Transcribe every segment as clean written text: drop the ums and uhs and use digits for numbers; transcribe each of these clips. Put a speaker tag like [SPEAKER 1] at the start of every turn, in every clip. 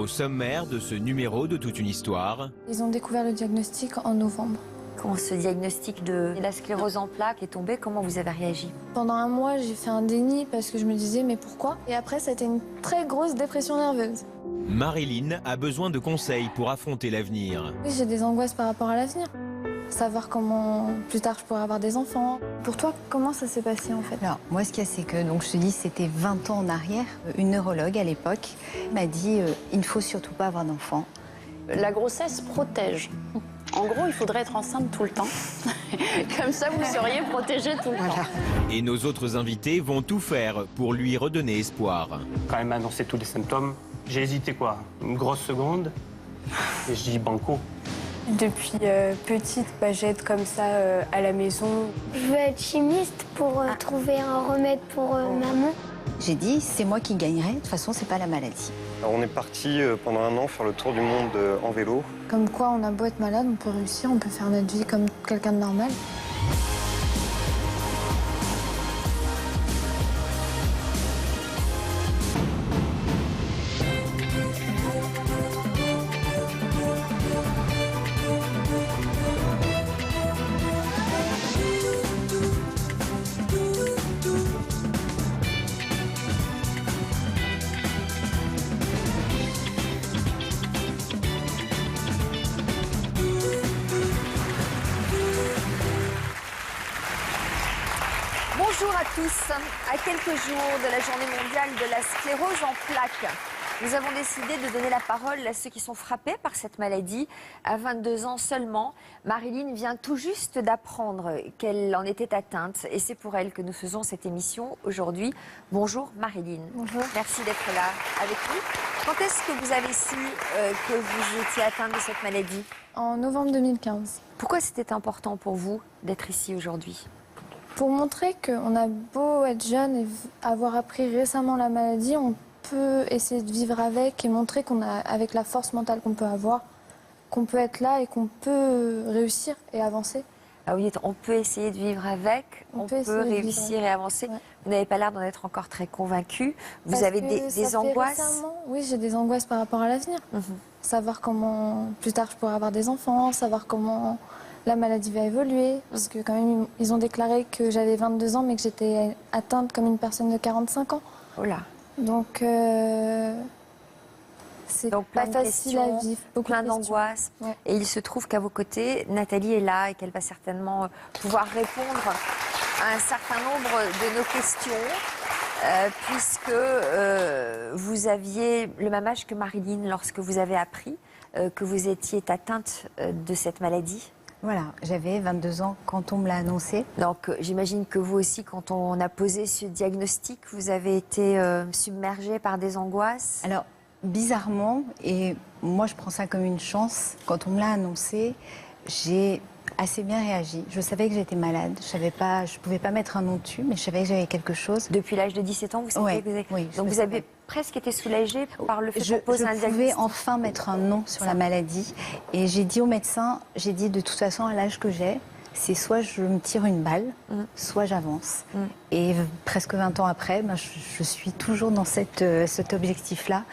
[SPEAKER 1] Au sommaire de ce numéro de Toute une histoire.
[SPEAKER 2] Ils ont découvert le diagnostic en novembre.
[SPEAKER 3] Quand ce diagnostic de la sclérose en plaques est tombé, comment vous avez réagi?
[SPEAKER 2] Pendant un mois, j'ai fait un déni parce que je me disais mais pourquoi? Et après, ça a été une très grosse dépression nerveuse.
[SPEAKER 1] Marilyn a besoin de conseils pour affronter l'avenir.
[SPEAKER 2] Oui, j'ai des angoisses par rapport à l'avenir. Savoir comment plus tard je pourrais avoir des enfants. Pour toi, comment ça s'est passé en fait?
[SPEAKER 4] Alors, moi, ce qu'il y a, c'est que, donc, je te dis, c'était 20 ans en arrière. Une neurologue, à l'époque, m'a dit il ne faut surtout pas avoir d'enfants.
[SPEAKER 5] La grossesse protège. En gros, il faudrait être enceinte tout le temps. Comme ça, vous seriez protégée tout le temps.
[SPEAKER 1] Et nos autres invités vont tout faire pour lui redonner espoir.
[SPEAKER 6] Quand elle m'a annoncé tous les symptômes, j'ai hésité quoi, une grosse seconde, et je dis banco.
[SPEAKER 7] Depuis petite, j'aide comme ça à la maison.
[SPEAKER 8] Je veux être chimiste pour trouver un remède pour maman.
[SPEAKER 4] J'ai dit c'est moi qui gagnerai, de toute façon, c'est pas la maladie.
[SPEAKER 9] Alors on est parti pendant un an faire le tour du monde en vélo.
[SPEAKER 2] Comme quoi, on a beau être malade, on peut réussir, on peut faire notre vie comme quelqu'un de normal.
[SPEAKER 3] Bonjour à tous. À quelques jours de la journée mondiale de la sclérose en plaques, nous avons décidé de donner la parole à ceux qui sont frappés par cette maladie. À 22 ans seulement, Marilyn vient tout juste d'apprendre qu'elle en était atteinte. Et c'est pour elle que nous faisons cette émission aujourd'hui. Bonjour Marilyn.
[SPEAKER 2] Bonjour.
[SPEAKER 3] Merci d'être là avec nous. Quand est-ce que vous avez su que vous étiez atteinte de cette maladie?
[SPEAKER 2] En novembre 2015.
[SPEAKER 3] Pourquoi c'était important pour vous d'être ici aujourd'hui?
[SPEAKER 2] Pour montrer qu'on a beau être jeune et avoir appris récemment la maladie, on peut essayer de vivre avec et montrer qu'on a, avec la force mentale qu'on peut avoir, qu'on peut être là et qu'on peut réussir et avancer.
[SPEAKER 3] Ah oui, on peut essayer de vivre avec, on peut réussir et avancer.
[SPEAKER 2] Ouais.
[SPEAKER 3] Vous n'avez pas l'air d'en être encore très convaincu. Vous
[SPEAKER 2] Parce
[SPEAKER 3] avez
[SPEAKER 2] que
[SPEAKER 3] des
[SPEAKER 2] ça fait
[SPEAKER 3] angoisses?
[SPEAKER 2] récemment, oui, j'ai des angoisses par rapport à l'avenir. Savoir comment plus tard je pourrai avoir des enfants, savoir comment la maladie va évoluer. Parce que quand même, ils ont déclaré que j'avais 22 ans, mais que j'étais atteinte comme une personne de 45 ans.
[SPEAKER 3] Oh là.
[SPEAKER 2] Donc, c'est pas facile à vivre. Beaucoup
[SPEAKER 3] plein
[SPEAKER 2] de questions.
[SPEAKER 3] d'angoisses.
[SPEAKER 2] Ouais.
[SPEAKER 3] Et il se trouve qu'à vos côtés, Nathalie est là et qu'elle va certainement pouvoir répondre à un certain nombre de nos questions. Puisque vous aviez le même âge que Marilyn lorsque vous avez appris que vous étiez atteinte de cette maladie.
[SPEAKER 4] Voilà, j'avais 22 ans quand on me l'a annoncé.
[SPEAKER 3] Donc j'imagine que vous aussi, quand on a posé ce diagnostic, vous avez été submergée par des angoisses.
[SPEAKER 4] Alors, bizarrement, et moi je prends ça comme une chance, quand on me l'a annoncé, j'ai assez bien réagi. Je savais que j'étais malade, je pouvais pas mettre un nom dessus, mais je savais que j'avais quelque chose.
[SPEAKER 3] Depuis l'âge de 17 ans, vous savez que vous avez...
[SPEAKER 4] Oui,
[SPEAKER 3] Donc vous avez presque été soulagée par le fait qu'on pose un diagnostic.
[SPEAKER 4] Je pouvais enfin mettre un nom sur la maladie. Et j'ai dit au médecin, j'ai dit de toute façon, à l'âge que j'ai, c'est soit je me tire une balle, soit j'avance. Et presque 20 ans après, je suis toujours dans cet objectif-là.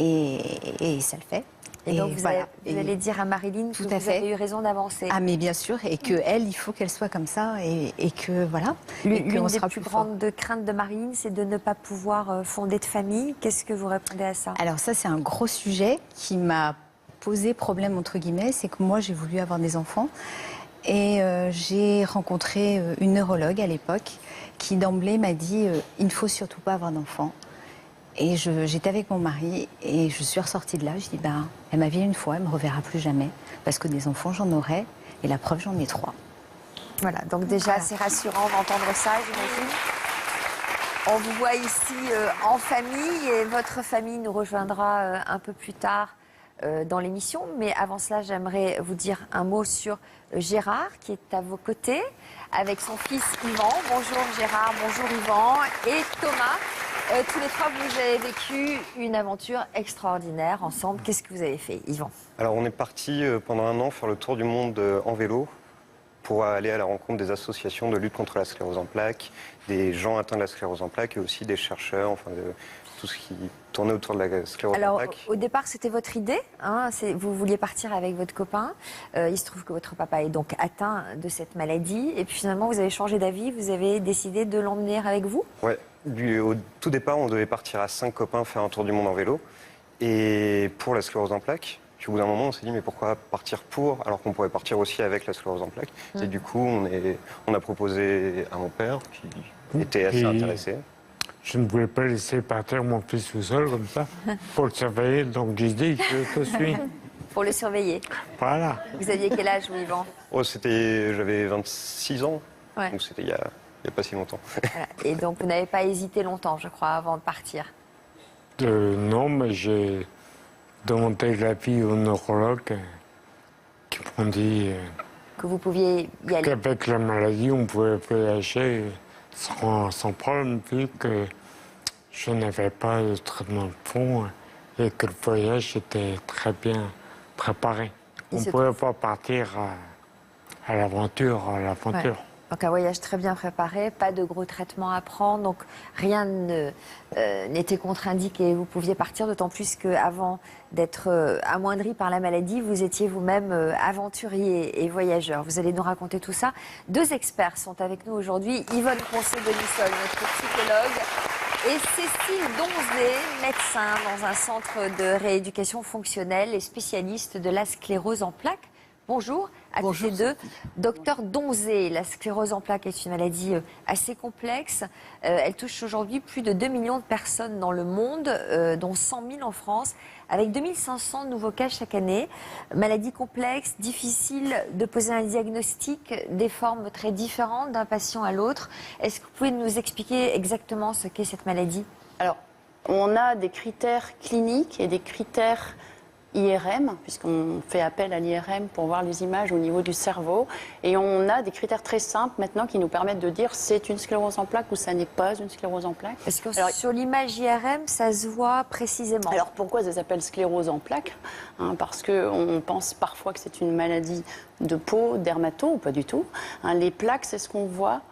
[SPEAKER 4] Et ça le fait.
[SPEAKER 3] Et donc vous allez dire à Marilyn que vous avez eu raison d'avancer.
[SPEAKER 4] Ah mais bien sûr, et qu'elle, il faut qu'elle soit comme ça, et que voilà.
[SPEAKER 3] L'une des plus grandes craintes de Marilyn, c'est de ne pas pouvoir fonder de famille. Qu'est-ce que vous répondez à ça?
[SPEAKER 4] Alors ça, c'est un gros sujet qui m'a posé problème, entre guillemets. C'est que moi, j'ai voulu avoir des enfants. Et j'ai rencontré une neurologue à l'époque qui d'emblée m'a dit il ne faut surtout pas avoir d'enfants. Et j'étais avec mon mari et je suis ressortie de là. Je dis elle m'a vu une fois, elle me reverra plus jamais parce que des enfants j'en aurai et la preuve j'en ai 3.
[SPEAKER 3] Voilà, donc déjà c'est rassurant d'entendre ça, j'imagine. On vous voit ici en famille et votre famille nous rejoindra un peu plus tard dans l'émission. Mais avant cela, j'aimerais vous dire un mot sur Gérard qui est à vos côtés avec son fils Yvan. Bonjour Gérard, bonjour Yvan et Thomas. Tous les trois, vous avez vécu une aventure extraordinaire ensemble. Qu'est-ce que vous avez fait, Yvan?
[SPEAKER 9] Alors on est parti pendant un an faire le tour du monde en vélo. pour aller à la rencontre des associations de lutte contre la sclérose en plaques, des gens atteints de la sclérose en plaques et aussi des chercheurs, enfin de tout ce qui tournait autour de la sclérose en
[SPEAKER 3] Alors,
[SPEAKER 9] plaques.
[SPEAKER 3] au départ, c'était votre idée. Hein, vous vouliez partir avec votre copain. Il se trouve que votre papa est donc atteint de cette maladie. Et puis finalement, vous avez changé d'avis. Vous avez décidé de l'emmener avec vous.
[SPEAKER 9] Ouais. Au tout départ, on devait partir à 5 copains faire un tour du monde en vélo. Et pour la sclérose en plaques, puis au bout d'un moment, on s'est dit mais pourquoi partir pour alors qu'on pourrait partir aussi avec la sclérose en plaques. Et du coup, on a proposé à mon père qui était assez intéressé.
[SPEAKER 10] Je ne voulais pas laisser partir mon fils tout seul comme ça pour le surveiller, donc j'ai dit je te suis.
[SPEAKER 3] Pour le surveiller.
[SPEAKER 10] Voilà.
[SPEAKER 3] Vous aviez quel âge, vous, Yvan?
[SPEAKER 9] J'avais 26 ans,
[SPEAKER 3] Ouais.
[SPEAKER 9] donc c'était il y a pas si longtemps.
[SPEAKER 3] Voilà. Et donc, vous n'avez pas hésité longtemps, je crois, avant de partir.
[SPEAKER 10] Non, mais j'ai demandé l'avis au neurologue qui m'ont dit
[SPEAKER 3] Que vous pouviez y aller.
[SPEAKER 10] qu'avec la maladie, on pouvait voyager sans problème, vu que je n'avais pas de traitement de fond et que le voyage était très bien préparé. On ne pouvait pas partir à l'aventure.
[SPEAKER 3] Ouais. Donc un voyage très bien préparé, pas de gros traitements à prendre, donc rien n'était contre-indiqué. Vous pouviez partir, d'autant plus qu'avant d'être amoindri par la maladie, vous étiez vous-même aventurier et voyageur. Vous allez nous raconter tout ça. 2 experts sont avec nous aujourd'hui, Yvonne Poncet-Bonissol, notre psychologue, et Cécile Donzé, médecin dans un centre de rééducation fonctionnelle et spécialiste de la sclérose en plaques. Bonjour à tous les deux. Docteur Donzé, la sclérose en plaques est une maladie assez complexe. Elle touche aujourd'hui plus de 2 millions de personnes dans le monde, dont 100 000 en France, avec 2500 nouveaux cas chaque année. Maladie complexe, difficile de poser un diagnostic, des formes très différentes d'un patient à l'autre. Est-ce que vous pouvez nous expliquer exactement ce qu'est cette maladie?
[SPEAKER 5] Alors, on a des critères cliniques et des critères IRM, puisqu'on fait appel à l'IRM pour voir les images au niveau du cerveau. Et on a des critères très simples maintenant qui nous permettent de dire c'est une sclérose en plaques ou ça n'est pas une sclérose en plaques.
[SPEAKER 3] Est-ce que sur l'image IRM, ça se voit précisément?
[SPEAKER 5] Alors pourquoi ça s'appelle sclérose en plaques? Parce qu'on pense parfois que c'est une maladie de peau, dermato, ou pas du tout. Les plaques, c'est ce qu'on voit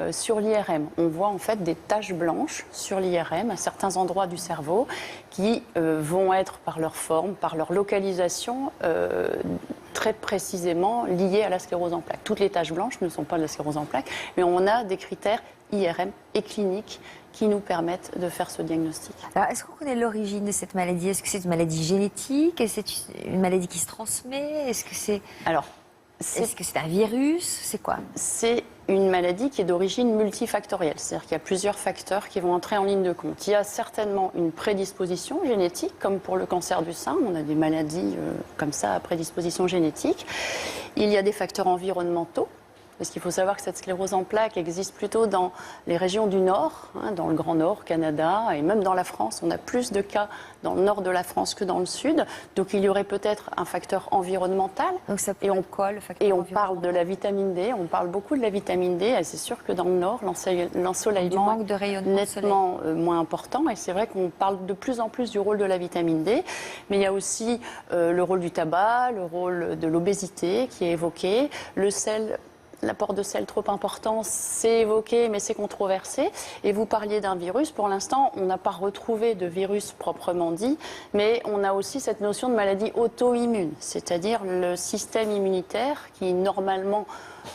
[SPEAKER 5] sur l'IRM. On voit en fait des taches blanches sur l'IRM à certains endroits du cerveau qui vont être par leur forme, par leur localisation très précisément liées à la sclérose en plaques. Toutes les taches blanches ne sont pas de la sclérose en plaques, mais on a des critères IRM et cliniques qui nous permettent de faire ce diagnostic.
[SPEAKER 3] Alors, est-ce qu'on connaît l'origine de cette maladie? Est-ce que c'est une maladie génétique? Est-ce que c'est une maladie qui se transmet? Est-ce que c'est un virus? C'est quoi?
[SPEAKER 5] C'est une maladie qui est d'origine multifactorielle, c'est-à-dire qu'il y a plusieurs facteurs qui vont entrer en ligne de compte. Il y a certainement une prédisposition génétique, comme pour le cancer du sein, on a des maladies comme ça à prédisposition génétique. Il y a des facteurs environnementaux, parce qu'il faut savoir que cette sclérose en plaques existe plutôt dans les régions du Nord, dans le Grand Nord, Canada, et même dans la France. On a plus de cas dans le nord de la France que dans le sud. Donc il y aurait peut-être un facteur environnemental.
[SPEAKER 3] Donc ça peut être quoi, le facteur
[SPEAKER 5] Et on parle de la vitamine D, on parle beaucoup de la vitamine D. Et c'est sûr que dans le Nord, l'ensoleillement
[SPEAKER 3] manque de rayonnement
[SPEAKER 5] nettement moins important. Et c'est vrai qu'on parle de plus en plus du rôle de la vitamine D. Mais il y a aussi le rôle du tabac, le rôle de l'obésité qui est évoqué, le sel. L'apport de sel trop important, c'est évoqué, mais c'est controversé. Et vous parliez d'un virus. Pour l'instant, on n'a pas retrouvé de virus proprement dit, mais on a aussi cette notion de maladie auto-immune, c'est-à-dire le système immunitaire qui, normalement,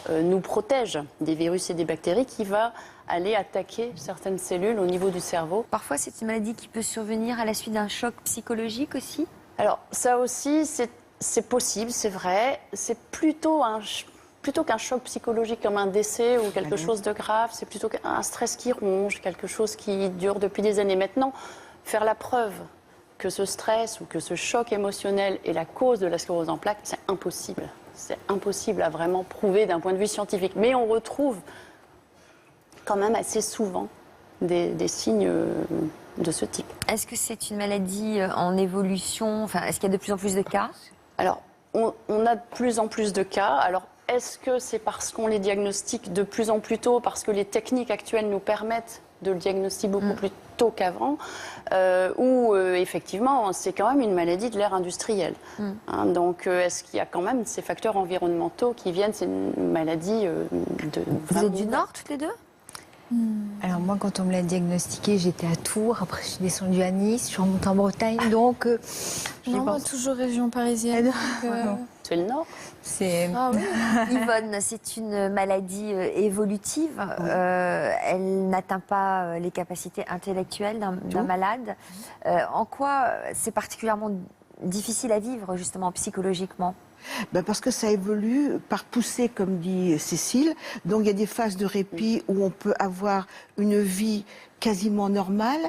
[SPEAKER 5] nous protège des virus et des bactéries, qui va aller attaquer certaines cellules au niveau du cerveau.
[SPEAKER 3] Parfois, c'est une maladie qui peut survenir à la suite d'un choc psychologique aussi?
[SPEAKER 5] Alors, ça aussi, c'est possible, c'est vrai. C'est plutôt qu'un choc psychologique comme un décès ou quelque chose de grave, c'est plutôt un stress qui ronge, quelque chose qui dure depuis des années. Maintenant, faire la preuve que ce stress ou que ce choc émotionnel est la cause de la sclérose en plaques, c'est impossible. C'est impossible à vraiment prouver d'un point de vue scientifique. Mais on retrouve quand même assez souvent des signes de ce type.
[SPEAKER 3] Est-ce que c'est une maladie en évolution? Enfin, est-ce qu'il y a de plus en plus de cas?
[SPEAKER 5] Alors, on a de plus en plus de cas. Alors, est-ce que c'est parce qu'on les diagnostique de plus en plus tôt, parce que les techniques actuelles nous permettent de le diagnostiquer beaucoup plus tôt qu'avant, ou effectivement, c'est quand même une maladie de l'ère industrielle. Hein, donc, est-ce qu'il y a quand même ces facteurs environnementaux qui viennent, c'est une maladie de...
[SPEAKER 3] Vous êtes du Nord, toutes les deux?
[SPEAKER 4] Alors moi, quand on me l'a diagnostiqué, j'étais à Tours. Après, je suis descendue à Nice. Je suis remontée en Bretagne. Donc,
[SPEAKER 2] Non, moi, toujours région parisienne. donc,
[SPEAKER 5] C'est le Nord.
[SPEAKER 4] c'est...
[SPEAKER 2] Ah oui.
[SPEAKER 3] Yvonne, c'est une maladie évolutive. Elle n'atteint pas les capacités intellectuelles d'un malade. En quoi c'est particulièrement difficile à vivre, justement, psychologiquement?
[SPEAKER 11] Parce que ça évolue par poussée, comme dit Cécile. Donc il y a des phases de répit où on peut avoir une vie quasiment normale,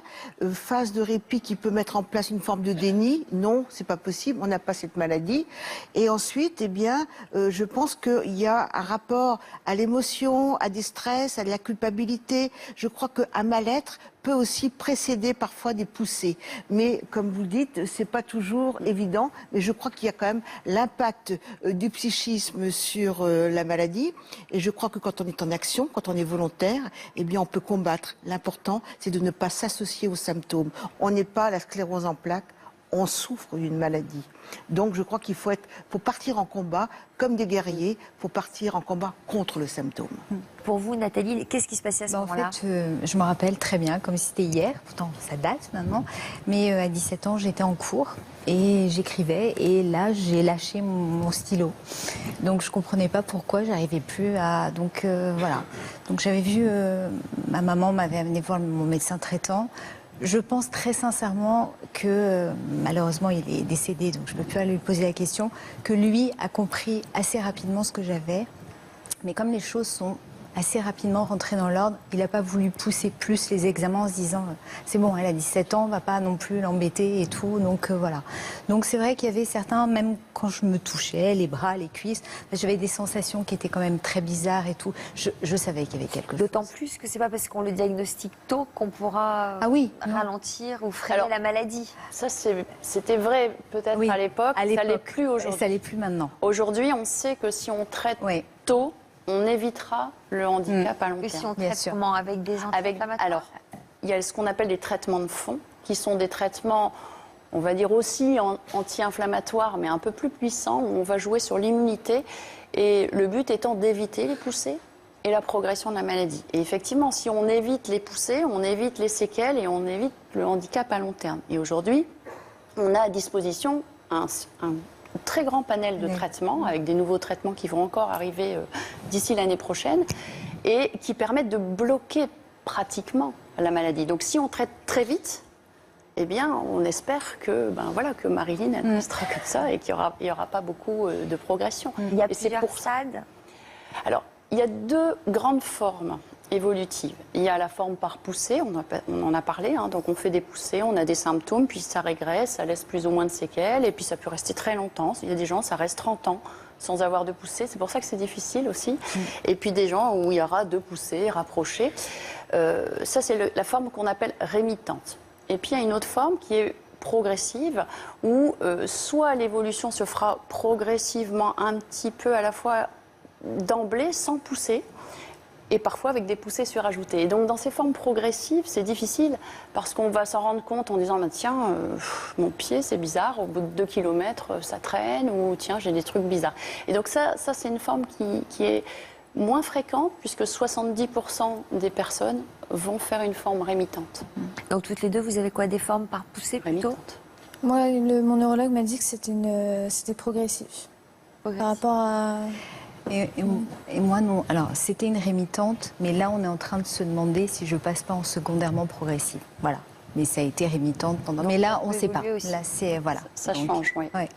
[SPEAKER 11] phase de répit qui peut mettre en place une forme de déni. Non, c'est pas possible, on n'a pas cette maladie. Et ensuite, je pense qu'il y a un rapport à l'émotion, à des stress, à la culpabilité. Je crois qu'un mal-être peut aussi précéder parfois des poussées. Mais comme vous le dites, c'est pas toujours évident. Mais je crois qu'il y a quand même l'impact du psychisme sur la maladie. Et je crois que quand on est en action, quand on est volontaire, on peut combattre. L'important, c'est de ne pas s'associer aux symptômes. On n'est pas la sclérose en plaques, on souffre d'une maladie. Donc je crois qu'il faut partir en combat comme des guerriers, il faut partir en combat contre le symptôme.
[SPEAKER 3] Pour vous, Nathalie, qu'est-ce qui se passait à ce moment-là?
[SPEAKER 4] En fait, je me rappelle très bien, comme si c'était hier, pourtant ça date maintenant, mais à 17 ans, j'étais en cours et j'écrivais, et là, j'ai lâché mon stylo. Donc je ne comprenais pas pourquoi, j'arrivais plus à... Donc voilà. Donc j'avais vu, ma maman m'avait amené voir mon médecin traitant. Je pense très sincèrement que, malheureusement, il est décédé, donc je ne peux plus aller lui poser la question, que lui a compris assez rapidement ce que j'avais. Mais comme les choses sont assez rapidement rentrées dans l'ordre, il n'a pas voulu pousser plus les examens en se disant c'est bon, elle a 17 ans, on ne va pas non plus l'embêter et tout. Donc voilà. Donc c'est vrai qu'il y avait certains, même quand je me touchais, les bras, les cuisses, j'avais des sensations qui étaient quand même très bizarres et tout. Je savais qu'il y avait quelque chose.
[SPEAKER 3] D'autant plus que c'est pas parce qu'on le diagnostique tôt qu'on pourra ralentir ou freiner la maladie.
[SPEAKER 5] Ça, c'était vrai peut-être à l'époque, ça l'est plus aujourd'hui.
[SPEAKER 4] Ça l'est plus maintenant.
[SPEAKER 5] Aujourd'hui, on sait que si on traite tôt, on évitera le handicap à long terme.
[SPEAKER 3] Et si on traite comment? Avec des anti-inflammatoires?
[SPEAKER 5] Alors, il y a ce qu'on appelle des traitements de fond, qui sont des traitements, on va dire aussi anti-inflammatoires, mais un peu plus puissants, où on va jouer sur l'immunité. Et le but étant d'éviter les poussées et la progression de la maladie. Et effectivement, si on évite les poussées, on évite les séquelles et on évite le handicap à long terme. Et aujourd'hui, on a à disposition un très grand panel de traitements, avec des nouveaux traitements qui vont encore arriver d'ici l'année prochaine, et qui permettent de bloquer pratiquement la maladie. Donc si on traite très vite, on espère que, que Marilyn, elle restera comme ça et qu'il n'y aura pas beaucoup de progression.
[SPEAKER 3] Il y a plusieurs stades?
[SPEAKER 5] Alors, il y a deux grandes formes évolutives. Il y a la forme par poussée, on en a parlé, donc on fait des poussées, on a des symptômes, puis ça régresse, ça laisse plus ou moins de séquelles, et puis ça peut rester très longtemps. Il y a des gens, ça reste 30 ans sans avoir de poussée, c'est pour ça que c'est difficile aussi. Et puis des gens où il y aura 2 poussées rapprochées. Ça, c'est la forme qu'on appelle rémitante. Et puis il y a une autre forme qui est progressive, où soit l'évolution se fera progressivement un petit peu à la fois d'emblée, sans pousser, et parfois avec des poussées surajoutées. Et donc dans ces formes progressives, c'est difficile parce qu'on va s'en rendre compte en disant tiens, mon pied c'est bizarre, au bout de 2 kilomètres ça traîne, ou tiens, j'ai des trucs bizarres. Et donc ça c'est une forme qui est moins fréquente, puisque 70% des personnes vont faire une forme rémitante.
[SPEAKER 3] Donc toutes les deux, vous avez quoi, des formes par poussée plutôt?
[SPEAKER 2] Moi, mon neurologue m'a dit que c'était progressif. Par rapport à...
[SPEAKER 4] Et moi, non. Alors, c'était une rémitante, mais là, on est en train de se demander si je passe pas en secondairement progressif. Voilà. Mais ça a été rémitante pendant... Mais là, on ne sait pas. Là, c'est... Voilà.
[SPEAKER 5] Ça change, oui.
[SPEAKER 4] Ouais.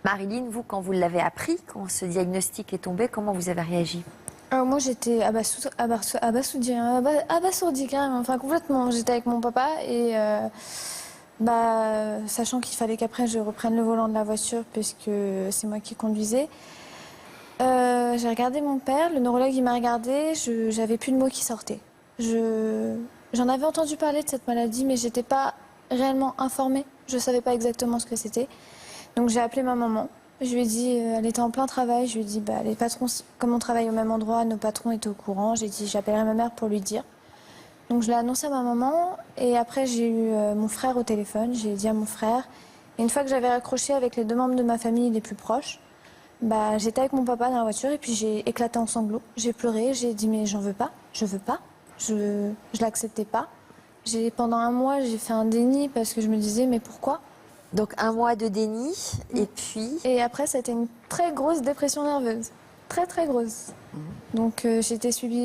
[SPEAKER 3] Marilyn, vous, quand vous l'avez appris, quand ce diagnostic est tombé, comment vous avez réagi?
[SPEAKER 2] Moi, j'étais abasourdie carrément, enfin complètement. J'étais avec mon papa et... sachant qu'il fallait qu'après je reprenne le volant de la voiture puisque c'est moi qui conduisais. J'ai regardé mon père, le neurologue il m'a regardé, j'avais plus de mots qui sortaient. J'en avais entendu parler de cette maladie, mais j'étais pas réellement informée. Je savais pas exactement ce que c'était. Donc j'ai appelé ma maman Je lui ai dit, elle était en plein travail, je lui ai dit, bah, les patrons, comme on travaille au même endroit, nos patrons étaient au courant. J'ai dit, j'appellerai ma mère pour lui dire. Donc je l'ai annoncé à ma maman et après j'ai eu mon frère au téléphone, j'ai dit à mon frère. Et une fois que j'avais raccroché avec les 2 membres de ma famille les plus proches, bah, j'étais avec mon papa dans la voiture et puis j'ai éclaté en sanglots. J'ai pleuré, j'ai dit mais j'en veux pas, je veux pas, je l'acceptais pas. Pendant 1 mois j'ai fait un déni parce que je me disais mais pourquoi?
[SPEAKER 3] Donc 1 mois de déni et puis...
[SPEAKER 2] Et après ça a été une très grosse dépression nerveuse, très très grosse. Donc je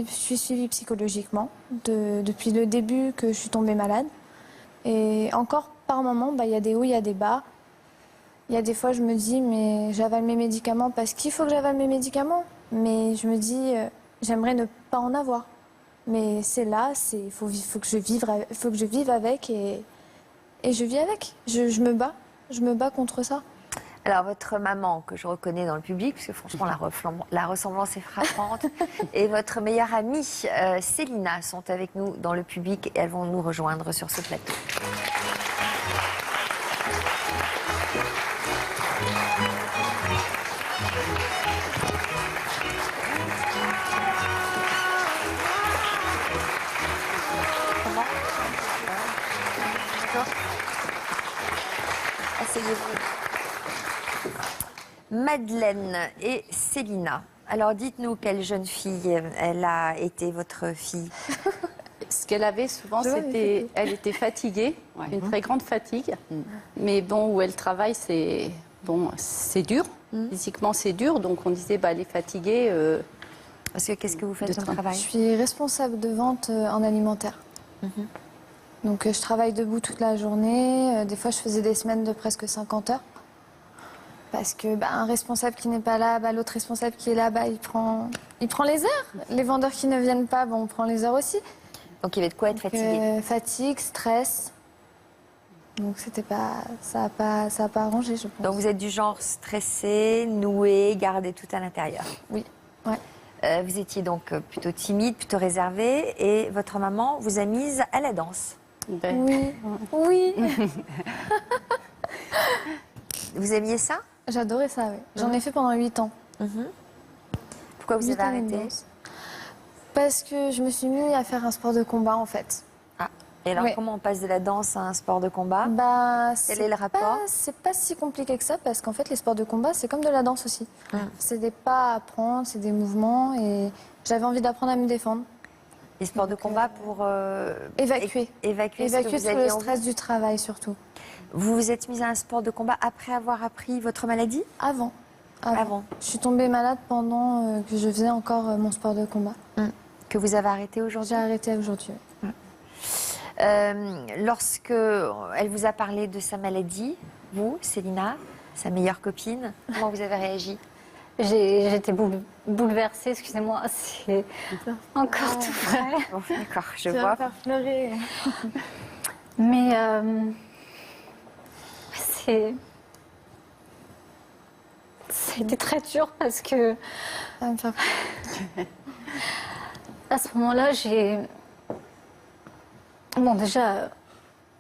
[SPEAKER 2] suis suivie psychologiquement depuis le début que je suis tombée malade. Et encore par moments, bah, y a des hauts, il y a des bas. Il y a des fois je me dis mais j'avale mes médicaments parce qu'il faut que j'avale mes médicaments. Mais je me dis j'aimerais ne pas en avoir. Mais c'est là, il faut que je vive avec et je vis avec. Je me bats contre ça.
[SPEAKER 3] Alors, votre maman, que je reconnais dans le public, parce que franchement, la ressemblance est frappante, et votre meilleure amie, Célina, sont avec nous dans le public et elles vont nous rejoindre sur ce plateau. Comment? D'accord. Asseyez-vous. Madeleine et Célina. Alors dites-nous quelle jeune fille elle a été votre fille.
[SPEAKER 5] Ce qu'elle avait souvent, c'était, elle était fatiguée, une très grande fatigue. Mais bon, où elle travaille, c'est dur. Physiquement, c'est dur. Donc on disait, bah, elle est fatiguée.
[SPEAKER 3] Parce que qu'est-ce que vous faites comme travail?
[SPEAKER 2] Je suis responsable de vente en alimentaire. Donc je travaille debout toute la journée. Des fois, je faisais des semaines de presque 50 heures. Parce que un responsable qui n'est pas là, l'autre responsable qui est là, il prend les heures. Les vendeurs qui ne viennent pas, on prend les heures aussi.
[SPEAKER 3] Donc il y avait de quoi être fatigué.
[SPEAKER 2] Fatigue, stress. Donc ça a pas arrangé, je pense.
[SPEAKER 3] Donc vous êtes du genre stressé, noué, garder tout à l'intérieur.
[SPEAKER 2] Oui, ouais.
[SPEAKER 3] Vous étiez donc plutôt timide, plutôt réservée, et votre maman vous a mise à la danse.
[SPEAKER 2] Oui, oui.
[SPEAKER 3] Vous aimiez ça?
[SPEAKER 2] J'adorais ça, oui. J'en ai fait pendant 8 ans.
[SPEAKER 3] Pourquoi vous avez arrêté?
[SPEAKER 2] Parce que je me suis mis à faire un sport de combat, en fait.
[SPEAKER 3] Ah. Et alors, comment on passe de la danse à un sport de combat? Quel est le rapport?
[SPEAKER 2] C'est pas si compliqué que ça, parce qu'en fait, les sports de combat, c'est comme de la danse aussi. C'est des pas à apprendre, c'est des mouvements, et j'avais envie d'apprendre à me défendre.
[SPEAKER 3] Les sports de combat pour...
[SPEAKER 2] évacuer.
[SPEAKER 3] Évacuer
[SPEAKER 2] tout le stress du travail, surtout.
[SPEAKER 3] Vous vous êtes mise à un sport de combat après avoir appris votre maladie?
[SPEAKER 2] Avant. Je suis tombée malade pendant que je faisais encore mon sport de combat.
[SPEAKER 3] Que vous avez arrêté aujourd'hui?
[SPEAKER 2] J'ai arrêté aujourd'hui.
[SPEAKER 3] Lorsque elle vous a parlé de sa maladie, vous, Célina, sa meilleure copine, comment vous avez réagi?
[SPEAKER 12] J'étais bouleversée, excusez-moi, c'est encore tout frais.
[SPEAKER 3] Bon, d'accord, je vois.
[SPEAKER 2] Faire pleurer.
[SPEAKER 12] Mais c'était très dur parce que à ce moment-là, bon, déjà,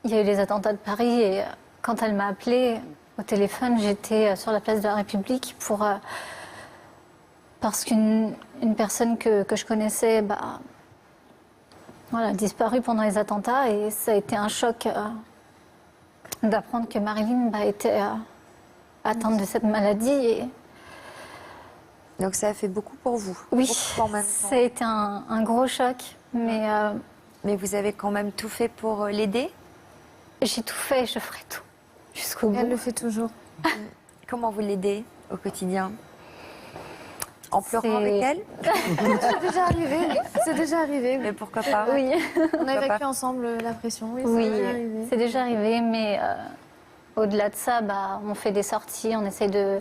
[SPEAKER 12] il y a eu les attentats de Paris et quand elle m'a appelée au téléphone, j'étais sur la place de la République parce qu'une personne que je connaissais a disparu pendant les attentats et ça a été un choc d'apprendre que Marilyn était atteinte de cette maladie.
[SPEAKER 3] Donc ça a fait beaucoup pour vous?
[SPEAKER 12] Oui, ça a été un gros choc.
[SPEAKER 3] Mais vous avez quand même tout fait pour l'aider?
[SPEAKER 12] J'ai tout fait et je ferai tout jusqu'au bout.
[SPEAKER 2] Elle le fait toujours.
[SPEAKER 3] Comment vous l'aidez au quotidien? En pleurant avec elle?
[SPEAKER 2] C'est déjà arrivé. C'est déjà arrivé.
[SPEAKER 3] Mais pourquoi pas?
[SPEAKER 12] Oui.
[SPEAKER 2] On a évacué ensemble la pression.
[SPEAKER 12] Oui, c'est déjà arrivé. Mais au-delà de ça, on fait des sorties, on essaye de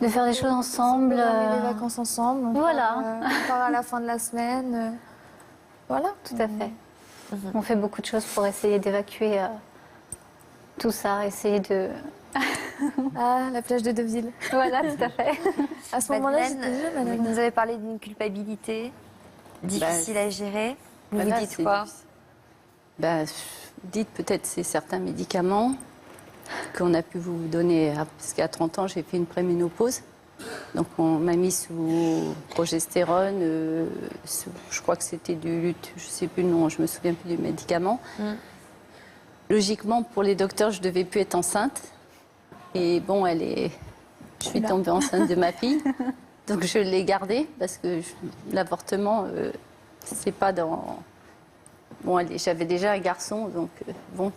[SPEAKER 12] faire des choses ensemble.
[SPEAKER 2] On les vacances ensemble. On part à la fin de la semaine. Voilà.
[SPEAKER 12] Tout à fait. On fait beaucoup de choses pour essayer d'évacuer tout ça, essayer de...
[SPEAKER 2] la plage de Deauville.
[SPEAKER 12] Voilà, tout à fait.
[SPEAKER 2] À ce moment-là, j'étais jeune.
[SPEAKER 3] Vous nous avez parlé d'une culpabilité difficile à gérer. Vous vous dites quoi?
[SPEAKER 5] Dites peut-être c'est certains médicaments.
[SPEAKER 13] qu'on a pu vous donner, parce qu'à 30 ans, j'ai fait une préménopause. Donc on m'a mis sous progestérone, je crois que c'était du lutte, je ne sais plus le nom, je me souviens plus du médicament. Logiquement, pour les docteurs, je ne devais plus être enceinte. Et bon, je suis tombée enceinte de ma fille. Donc je l'ai gardée parce que l'avortement, c'est pas dans... Bon, j'avais déjà un garçon, donc bon,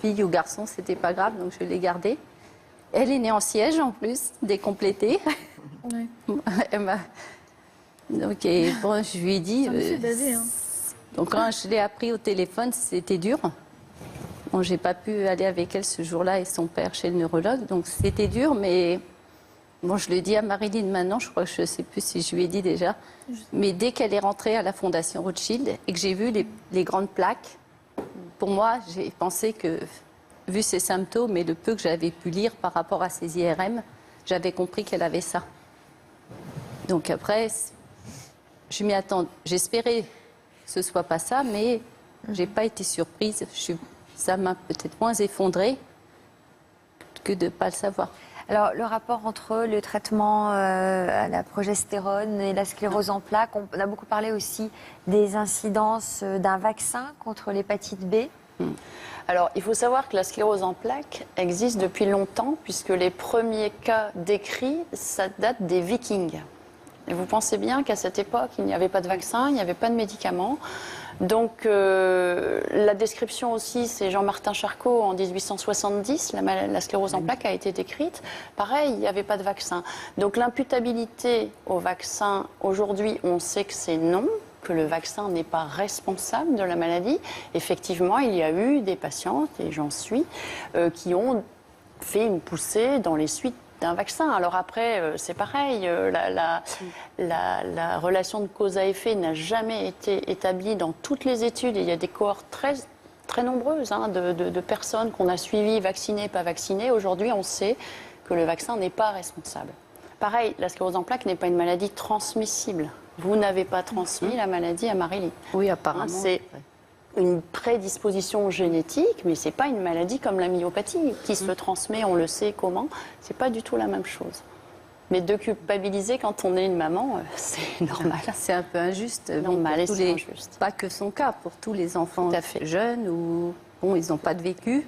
[SPEAKER 13] fille ou garçon, c'était pas grave, donc je l'ai gardée. Elle est née en siège en plus, décomplétée.
[SPEAKER 2] Ouais.
[SPEAKER 13] Donc bon, je lui ai dit... Donc quand je l'ai appris au téléphone, c'était dur. Bon, j'ai pas pu aller avec elle ce jour-là et son père chez le neurologue, donc c'était dur, mais bon, je le dis à Marilyn maintenant, je crois que je sais plus si je lui ai dit déjà, mais dès qu'elle est rentrée à la Fondation Rothschild et que j'ai vu les grandes plaques, pour moi, j'ai pensé que, vu ses symptômes et le peu que j'avais pu lire par rapport à ses IRM, j'avais compris qu'elle avait ça. Donc après, je m'y attends. J'espérais que ce soit pas ça, mais j'ai pas été surprise. Ça m'a peut-être moins effondrée que de ne pas le savoir.
[SPEAKER 3] Alors, le rapport entre le traitement à la progestérone et la sclérose en plaques, on a beaucoup parlé aussi des incidences d'un vaccin contre l'hépatite B.
[SPEAKER 5] Alors, il faut savoir que la sclérose en plaques existe depuis longtemps, puisque les premiers cas décrits, ça date des Vikings. Et vous pensez bien qu'à cette époque, il n'y avait pas de vaccin, il n'y avait pas de médicaments. Donc, la description aussi, c'est Jean-Martin Charcot en 1870, la sclérose en plaques a été décrite. Pareil, il n'y avait pas de vaccin. Donc, l'imputabilité au vaccin, aujourd'hui, on sait que c'est non, que le vaccin n'est pas responsable de la maladie. Effectivement, il y a eu des patientes, et j'en suis, qui ont fait une poussée dans les suites d'un vaccin. Alors après, c'est pareil, la relation de cause à effet n'a jamais été établie dans toutes les études. Et il y a des cohortes très nombreuses de personnes qu'on a suivies, vaccinées, pas vaccinées. Aujourd'hui, on sait que le vaccin n'est pas responsable. Pareil, la sclérose en plaques n'est pas une maladie transmissible. Vous n'avez pas transmis la maladie à Marilyn.
[SPEAKER 13] Oui, apparemment.
[SPEAKER 5] C'est une prédisposition génétique, mais ce n'est pas une maladie comme la myopathie qui se transmet, on le sait comment. Ce n'est pas du tout la même chose. Mais de culpabiliser quand on est une maman, c'est normal.
[SPEAKER 13] C'est un peu injuste.
[SPEAKER 5] Normal, c'est injuste.
[SPEAKER 13] Pas que son cas, pour tous les enfants jeunes où bon, ils n'ont pas de vécu.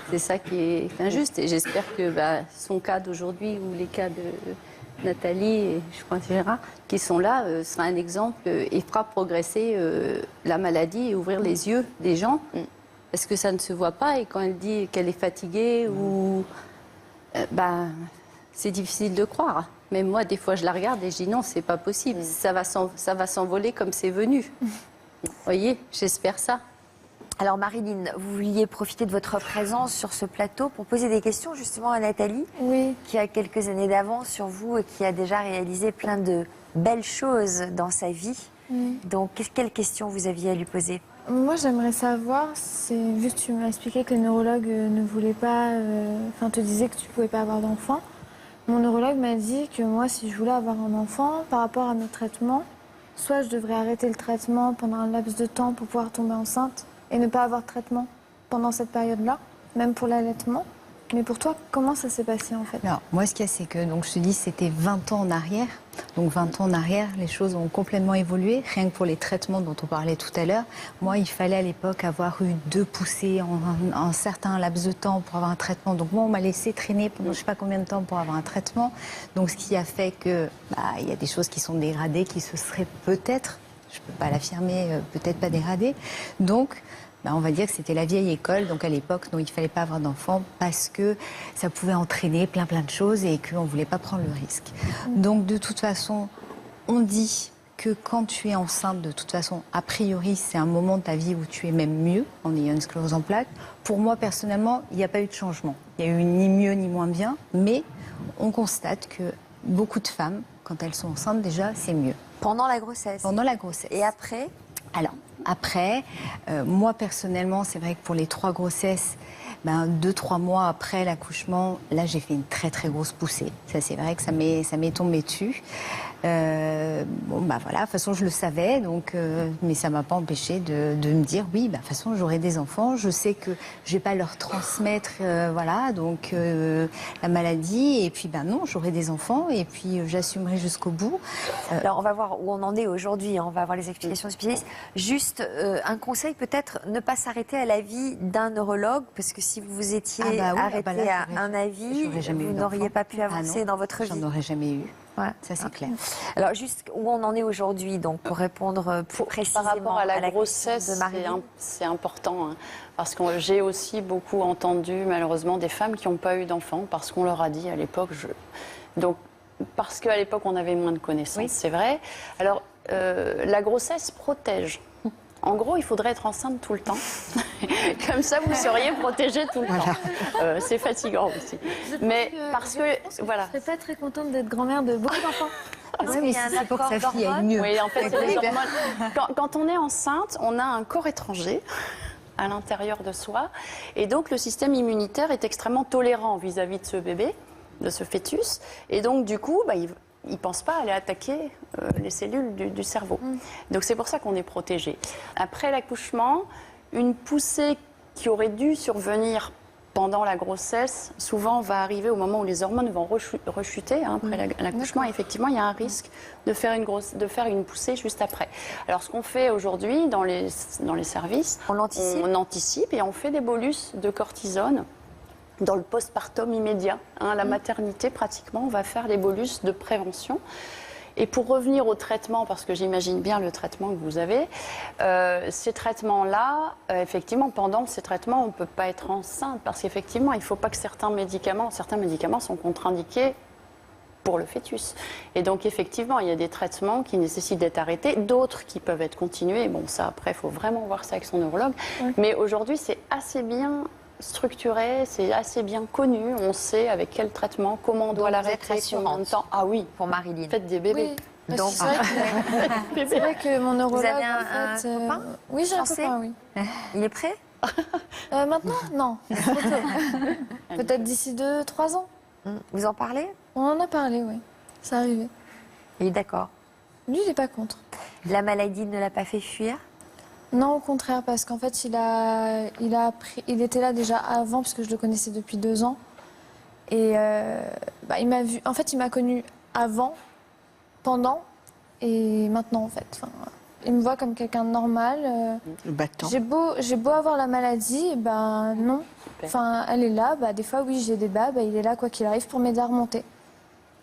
[SPEAKER 13] C'est ça qui est injuste. Et j'espère que son cas d'aujourd'hui ou les cas de Nathalie et je crois Gérard, qui sont là, sera un exemple et fera progresser la maladie et ouvrir les yeux des gens. Parce que ça ne se voit pas et quand elle dit qu'elle est fatiguée ou... c'est difficile de croire. Même moi, des fois, je la regarde et je dis non, c'est pas possible. Ça va s'envoler comme c'est venu. Vous voyez, j'espère ça.
[SPEAKER 3] Alors Marilyn, vous vouliez profiter de votre présence sur ce plateau pour poser des questions justement à Nathalie, qui a quelques années d'avance sur vous et qui a déjà réalisé plein de belles choses dans sa vie. Donc, quelles questions vous aviez à lui poser?
[SPEAKER 2] Moi, j'aimerais savoir, vu que tu m'as expliqué que le neurologue ne voulait pas, te disait que tu ne pouvais pas avoir d'enfant, mon neurologue m'a dit que moi, si je voulais avoir un enfant, par rapport à mes traitements, soit je devrais arrêter le traitement pendant un laps de temps pour pouvoir tomber enceinte, et ne pas avoir de traitement pendant cette période-là, même pour l'allaitement. Mais pour toi, comment ça s'est passé en fait?
[SPEAKER 4] Alors, moi, ce qu'il y a, c'est que, donc, je te dis, c'était 20 ans en arrière. Donc, 20 ans en arrière, les choses ont complètement évolué. Rien que pour les traitements dont on parlait tout à l'heure. Moi, il fallait à l'époque avoir eu 2 poussées en un certain laps de temps pour avoir un traitement. Donc, moi, on m'a laissé traîner pendant je ne sais pas combien de temps pour avoir un traitement. Donc, ce qui a fait que, il y a des choses qui sont dégradées, qui se seraient peut-être, je ne peux pas l'affirmer, peut-être pas dégradées. Donc, on va dire que c'était la vieille école. Donc à l'époque, non, il ne fallait pas avoir d'enfants parce que ça pouvait entraîner plein de choses et qu'on ne voulait pas prendre le risque. Donc de toute façon, on dit que quand tu es enceinte, de toute façon, a priori, c'est un moment de ta vie où tu es même mieux en ayant une sclérose en plaques. Pour moi, personnellement, il n'y a pas eu de changement. Il n'y a eu ni mieux ni moins bien, mais on constate que beaucoup de femmes, quand elles sont enceintes, déjà, c'est mieux.
[SPEAKER 3] Pendant la grossesse?
[SPEAKER 4] Pendant la grossesse.
[SPEAKER 3] Et après?
[SPEAKER 4] Alors, après, moi personnellement, c'est vrai que pour les 3 grossesses, 2-3 mois après l'accouchement, là j'ai fait une très très grosse poussée. Ça c'est vrai que ça m'est tombé dessus. Bon, bah voilà, de toute façon, je le savais, donc, mais ça ne m'a pas empêché de me dire, oui, bah, de toute façon, j'aurai des enfants, je sais que je ne vais pas leur transmettre, voilà, donc, la maladie, et puis, ben non, j'aurai des enfants, et puis, j'assumerai jusqu'au bout.
[SPEAKER 3] Alors, on va voir où on en est aujourd'hui, hein, on va avoir les explications des spécialistes. Juste un conseil, peut-être, ne pas s'arrêter à l'avis d'un neurologue, parce que si vous vous étiez arrêté à un avis, vous n'auriez pas pu avancer dans votre vie.
[SPEAKER 4] J'en aurais jamais eu.
[SPEAKER 3] Ouais.
[SPEAKER 4] Ça, c'est clair.
[SPEAKER 3] Alors, juste où on en est aujourd'hui, donc, pour répondre plus précisément
[SPEAKER 5] par rapport à la grossesse,
[SPEAKER 3] de Marie-Line.
[SPEAKER 5] c'est important, hein, parce que j'ai aussi beaucoup entendu, malheureusement, des femmes qui n'ont pas eu d'enfants, parce qu'on leur a dit à l'époque... Donc, parce qu'à l'époque, on avait moins de connaissances, c'est vrai. Alors, la grossesse protège. En gros, il faudrait être enceinte tout le temps. Comme ça, vous seriez protégée tout le temps. C'est fatigant aussi. Mais parce que, voilà.
[SPEAKER 2] Je ne serais pas très contente d'être grand-mère de beaucoup d'enfants.
[SPEAKER 4] Oui, mais c'est pour que sa fille aille mieux.
[SPEAKER 5] Oui, en fait, c'est les hormones. Quand on est enceinte, on a un corps étranger à l'intérieur de soi. Et donc, le système immunitaire est extrêmement tolérant vis-à-vis de ce bébé, de ce fœtus. Et donc, du coup, il ne pense pas aller attaquer les cellules du cerveau. Donc c'est pour ça qu'on est protégé. Après l'accouchement, une poussée qui aurait dû survenir pendant la grossesse, souvent va arriver au moment où les hormones vont rechuter, hein, après l'accouchement. Effectivement, il y a un risque de faire une poussée juste après. Alors ce qu'on fait aujourd'hui dans les services, on anticipe et on fait des bolus de cortisone. Dans le postpartum immédiat, hein, la maternité, pratiquement, on va faire les bolus de prévention. Et pour revenir au traitement, parce que j'imagine bien le traitement que vous avez, ces traitements-là, effectivement, pendant ces traitements, on ne peut pas être enceinte, parce qu'effectivement, il ne faut pas que certains médicaments sont contre-indiqués pour le fœtus. Et donc, effectivement, il y a des traitements qui nécessitent d'être arrêtés, d'autres qui peuvent être continués. Bon, ça, après, il faut vraiment voir ça avec son neurologue. Mais aujourd'hui, c'est assez bien structuré, c'est assez bien connu, on sait avec quel traitement, comment on doit l'arrêter, combien de temps. Ah oui,
[SPEAKER 3] pour Marie-Line.
[SPEAKER 5] Faites des bébés.
[SPEAKER 2] Oui, donc, c'est vrai que mon neurologue...
[SPEAKER 3] Vous avez un copain?
[SPEAKER 2] Oui, j'ai un copain, oui.
[SPEAKER 3] Il est prêt?
[SPEAKER 2] Maintenant, non. Peut-être d'ici 2-3 ans.
[SPEAKER 3] Vous en parlez?
[SPEAKER 2] On en a parlé, oui. C'est arrivé.
[SPEAKER 3] Il est d'accord?
[SPEAKER 2] Lui, il n'est pas contre.
[SPEAKER 3] La maladie ne l'a pas fait fuir?
[SPEAKER 2] Non, au contraire, parce qu'en fait, il était là déjà avant, parce que je le connaissais depuis 2 ans. Et il m'a vu. En fait, il m'a connue avant, pendant et maintenant, en fait. Enfin, il me voit comme quelqu'un de normal. J'ai beau avoir la maladie, non. Enfin, elle est là. Des fois, oui, j'ai des bas. Il est là, quoi qu'il arrive, pour m'aider à remonter.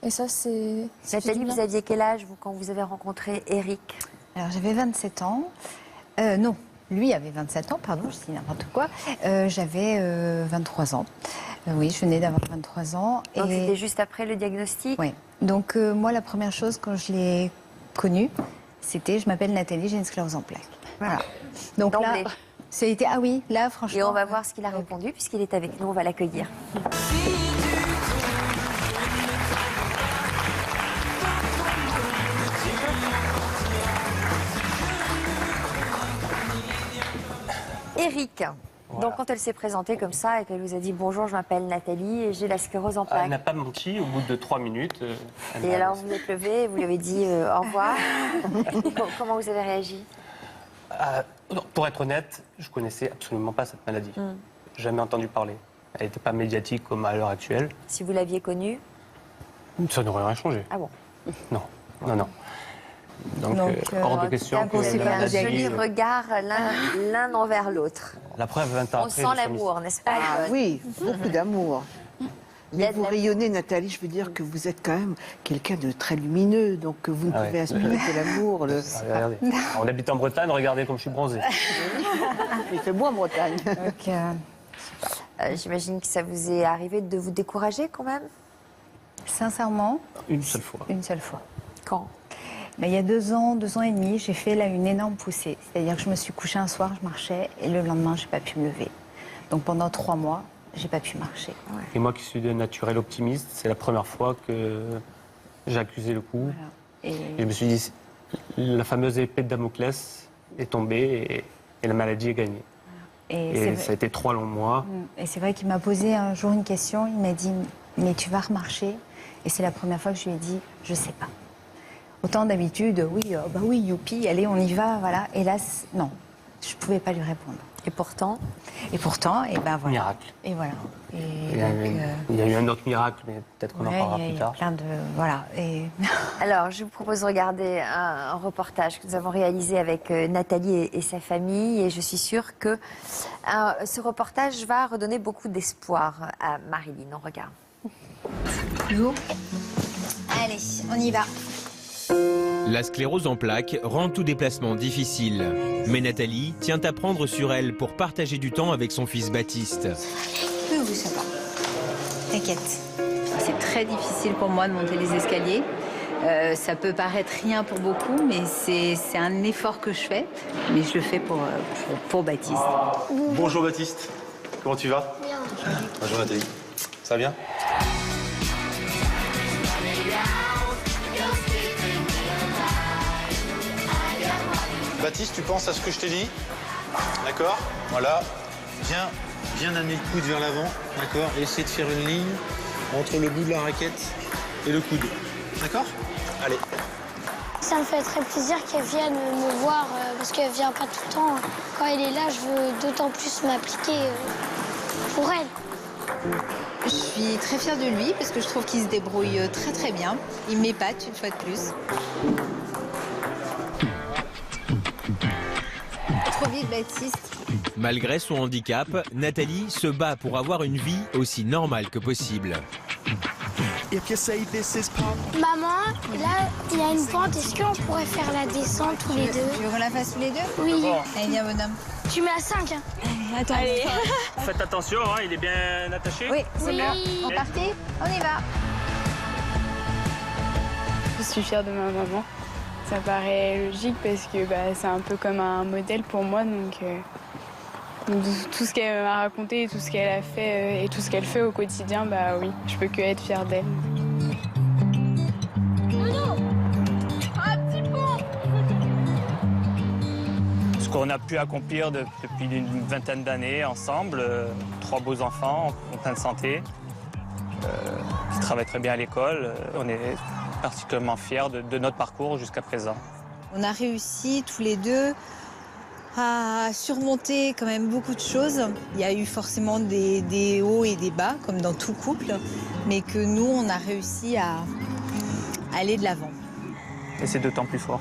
[SPEAKER 2] Et ça, c'est.
[SPEAKER 3] Nathalie, vous aviez quel âge, vous, quand vous avez rencontré Eric?
[SPEAKER 4] Alors, j'avais 27 ans. Non, lui avait 27 ans, pardon, je dis n'importe quoi. J'avais 23 ans. Oui, je venais d'avoir 23 ans.
[SPEAKER 3] Donc c'était juste après le diagnostic?
[SPEAKER 4] Oui. Donc moi, la première chose quand je l'ai connu, c'était je m'appelle Nathalie, j'ai une sclérose en plaques. Voilà. Donc là, ça a été, ah oui, là franchement...
[SPEAKER 3] Et on va voir ce qu'il a répondu, puisqu'il est avec nous, on va l'accueillir. Eric, voilà. Donc quand elle s'est présentée comme ça et qu'elle vous a dit bonjour, je m'appelle Nathalie et j'ai la sclérose en plaques.
[SPEAKER 6] Elle n'a pas menti, au bout de 3 minutes.
[SPEAKER 3] Et alors vous êtes levé et vous lui avez dit au revoir. Comment vous avez réagi?
[SPEAKER 6] Pour être honnête, je connaissais absolument pas cette maladie. Jamais entendu parler. Elle n'était pas médiatique comme à l'heure actuelle.
[SPEAKER 3] Si vous l'aviez connue?
[SPEAKER 6] Ça n'aurait rien changé.
[SPEAKER 3] Ah bon?
[SPEAKER 6] Non. Donc hors de question que...
[SPEAKER 3] un joli regard l'un envers l'autre.
[SPEAKER 6] La preuve, 20 ans
[SPEAKER 3] on
[SPEAKER 6] après...
[SPEAKER 3] sent l'amour, n'est-ce pas?
[SPEAKER 11] Oui, beaucoup d'amour. Mais vous rayonnez, Nathalie, je veux dire que vous êtes quand même quelqu'un de très lumineux, donc vous ne pouvez aspirer que l'amour.
[SPEAKER 6] Regardez. On habite en Bretagne, regardez comme je suis bronzé.
[SPEAKER 11] Il fait beau en Bretagne.
[SPEAKER 3] J'imagine que ça vous est arrivé de vous décourager quand même?
[SPEAKER 4] Sincèrement?
[SPEAKER 6] Une seule fois.
[SPEAKER 4] Une seule fois.
[SPEAKER 3] Quand?
[SPEAKER 4] Il y a 2 ans et demi, j'ai fait là une énorme poussée. C'est-à-dire que je me suis couchée un soir, je marchais, et le lendemain, je n'ai pas pu me lever. Donc pendant 3 mois, je n'ai pas pu marcher.
[SPEAKER 3] Ouais.
[SPEAKER 6] Et moi qui suis de naturel optimiste, c'est la première fois que j'ai accusé le coup. Voilà. Et je me suis dit, la fameuse épée de Damoclès est tombée et la maladie est gagnée. Et ça a été 3 longs mois.
[SPEAKER 4] Et c'est vrai qu'il m'a posé un jour une question, il m'a dit, mais tu vas remarcher? Et c'est la première fois que je lui ai dit, je ne sais pas. Autant d'habitude, oui, bah oui, youpi, allez, on y va, voilà. Et là, non, je ne pouvais pas lui répondre.
[SPEAKER 3] Et pourtant,
[SPEAKER 4] et ben voilà.
[SPEAKER 6] Miracle.
[SPEAKER 4] Et voilà. Et
[SPEAKER 6] il y a eu un autre miracle, mais peut-être qu'on en parlera plus
[SPEAKER 4] il y a
[SPEAKER 6] tard.
[SPEAKER 4] plein de... Voilà. Et...
[SPEAKER 3] Alors, je vous propose de regarder un reportage que nous avons réalisé avec Nathalie et sa famille. Et je suis sûre que ce reportage va redonner beaucoup d'espoir à Marilyn. On regarde.
[SPEAKER 4] Nous, allez, on y va.
[SPEAKER 1] La sclérose en plaques rend tout déplacement difficile. Mais Nathalie tient à prendre sur elle pour partager du temps avec son fils Baptiste.
[SPEAKER 4] Oui, ça va. T'inquiète. C'est très difficile pour moi de monter les escaliers. Ça peut paraître rien pour beaucoup, mais c'est un effort que je fais. Mais je le fais pour Baptiste.
[SPEAKER 14] Bonjour Baptiste, comment tu vas?
[SPEAKER 8] Bien.
[SPEAKER 14] Bonjour Nathalie, ça va bien? Baptiste, tu penses à ce que je t'ai dit? D'accord? Voilà. Viens amener le coude vers l'avant, d'accord? Et essayer de faire une ligne entre le bout de la raquette et le coude. D'accord? Allez.
[SPEAKER 8] Ça me fait très plaisir qu'elle vienne me voir parce qu'elle vient pas tout le temps. Quand elle est là, je veux d'autant plus m'appliquer pour elle.
[SPEAKER 4] Je suis très fière de lui parce que je trouve qu'il se débrouille très très bien. Il m'épate une fois de plus. Trop vite, Baptiste.
[SPEAKER 1] Malgré son handicap, Nathalie se bat pour avoir une vie aussi normale que possible.
[SPEAKER 8] Maman, là, il y a une pente. Est-ce qu'on pourrait faire la descente tous les deux?
[SPEAKER 4] Tu veux qu'on la fasse tous les deux?
[SPEAKER 8] Oui.
[SPEAKER 4] Allez, viens, bonhomme.
[SPEAKER 8] Tu mets à 5. Hein.
[SPEAKER 4] Attends.
[SPEAKER 8] Allez.
[SPEAKER 6] Faites attention, hein, il est bien attaché.
[SPEAKER 4] Oui, c'est bien. On partit? On y va.
[SPEAKER 7] Je suis fière de ma maman. Ça paraît logique parce que c'est un peu comme un modèle pour moi. Donc tout ce qu'elle m'a raconté, tout ce qu'elle a fait et tout ce qu'elle fait au quotidien, oui, je peux que être fière d'elle.
[SPEAKER 6] Ce qu'on a pu accomplir depuis une vingtaine d'années ensemble, 3 beaux enfants en pleine santé, qui travaillent très bien à l'école. On est particulièrement fiers de notre parcours jusqu'à présent.
[SPEAKER 4] On a réussi tous les deux à surmonter quand même beaucoup de choses. Il y a eu forcément des hauts et des bas, comme dans tout couple, mais que nous, on a réussi à aller de l'avant.
[SPEAKER 6] Et c'est d'autant plus fort.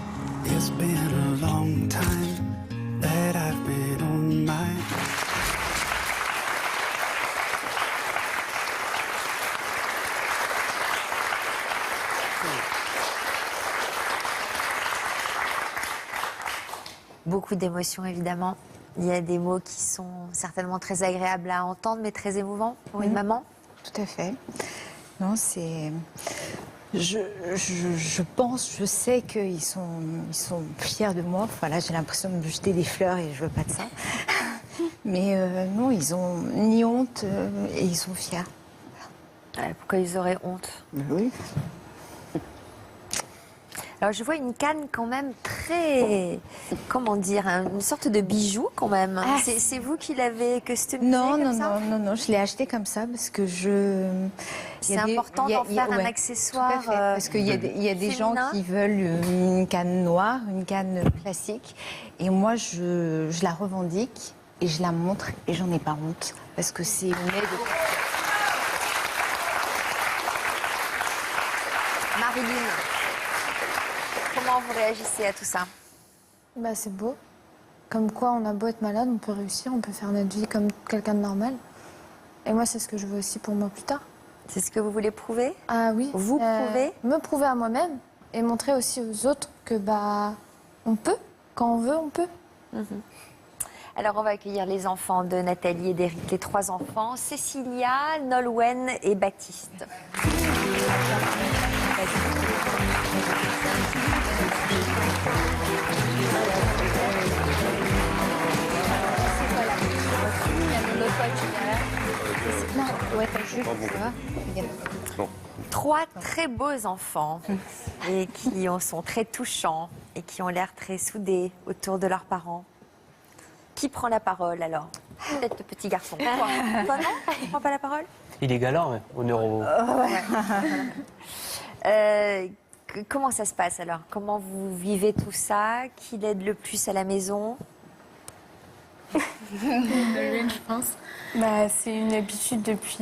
[SPEAKER 3] Beaucoup d'émotions, évidemment. Il y a des mots qui sont certainement très agréables à entendre, mais très émouvants pour une maman.
[SPEAKER 4] Tout à fait. Non, c'est... Je pense, je sais qu'ils sont fiers de moi. Enfin, là, j'ai l'impression de me jeter des fleurs et je veux pas de ça. Mais non, ils ont ni honte et ils sont fiers.
[SPEAKER 3] Pourquoi ils auraient honte?
[SPEAKER 4] Oui.
[SPEAKER 3] Alors, je vois une canne quand même très... Comment dire? Une sorte de bijou quand même.
[SPEAKER 4] Ah,
[SPEAKER 3] c'est vous qui l'avez customisé
[SPEAKER 4] Non, je l'ai acheté comme ça parce que
[SPEAKER 3] c'est important d'en faire un accessoire.
[SPEAKER 4] Tout à fait, parce qu'il y a des gens qui veulent une canne noire, une canne classique. Et moi, je la revendique et je la montre et j'en ai pas honte. Parce que c'est une aide.
[SPEAKER 3] Marilyn, comment vous réagissez à tout ça?
[SPEAKER 2] C'est beau. Comme quoi, on a beau être malade, on peut réussir, on peut faire notre vie comme quelqu'un de normal. Et moi, c'est ce que je veux aussi pour moi plus tard.
[SPEAKER 3] C'est ce que vous voulez prouver?
[SPEAKER 2] Ah oui.
[SPEAKER 3] Vous prouvez?
[SPEAKER 2] Me prouver à moi-même et montrer aussi aux autres que on peut. Quand on veut, on peut.
[SPEAKER 3] Alors, on va accueillir les enfants de Nathalie et d'Éric, les 3 enfants, Cécilia, Nolwenn et Baptiste. Trois très beaux enfants et qui sont très touchants et qui ont l'air très soudés autour de leurs parents. Qui prend la parole alors? Peut-être le petit garçon. Toi non? Tu ne prends pas la parole?
[SPEAKER 6] Il est galant, ouais, au neuro.
[SPEAKER 3] Comment ça se passe alors? Comment vous vivez tout ça? Qui l'aide le plus à la maison?
[SPEAKER 7] Je pense. C'est une habitude depuis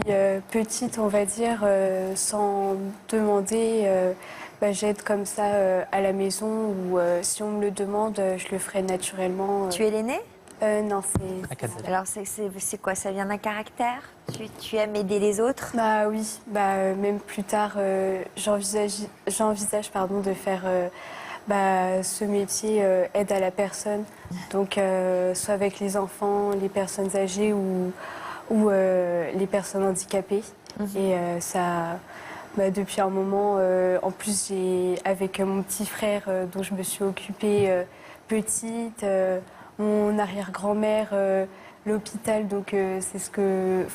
[SPEAKER 7] petite, on va dire, sans demander. J'aide comme ça à la maison ou si on me le demande, je le ferai naturellement.
[SPEAKER 3] Tu es l'aînée?
[SPEAKER 7] Non, c'est...
[SPEAKER 3] Alors c'est quoi? Ça vient d'un caractère? Tu aimes aider les autres?
[SPEAKER 7] Oui, même plus tard, j'envisage de faire ce métier aide à la personne. Donc soit avec les enfants, les personnes âgées ou les personnes handicapées. Et ça... depuis un moment, en plus, avec mon petit frère dont je me suis occupée petite, mon arrière-grand-mère, l'hôpital, donc c'est ce que...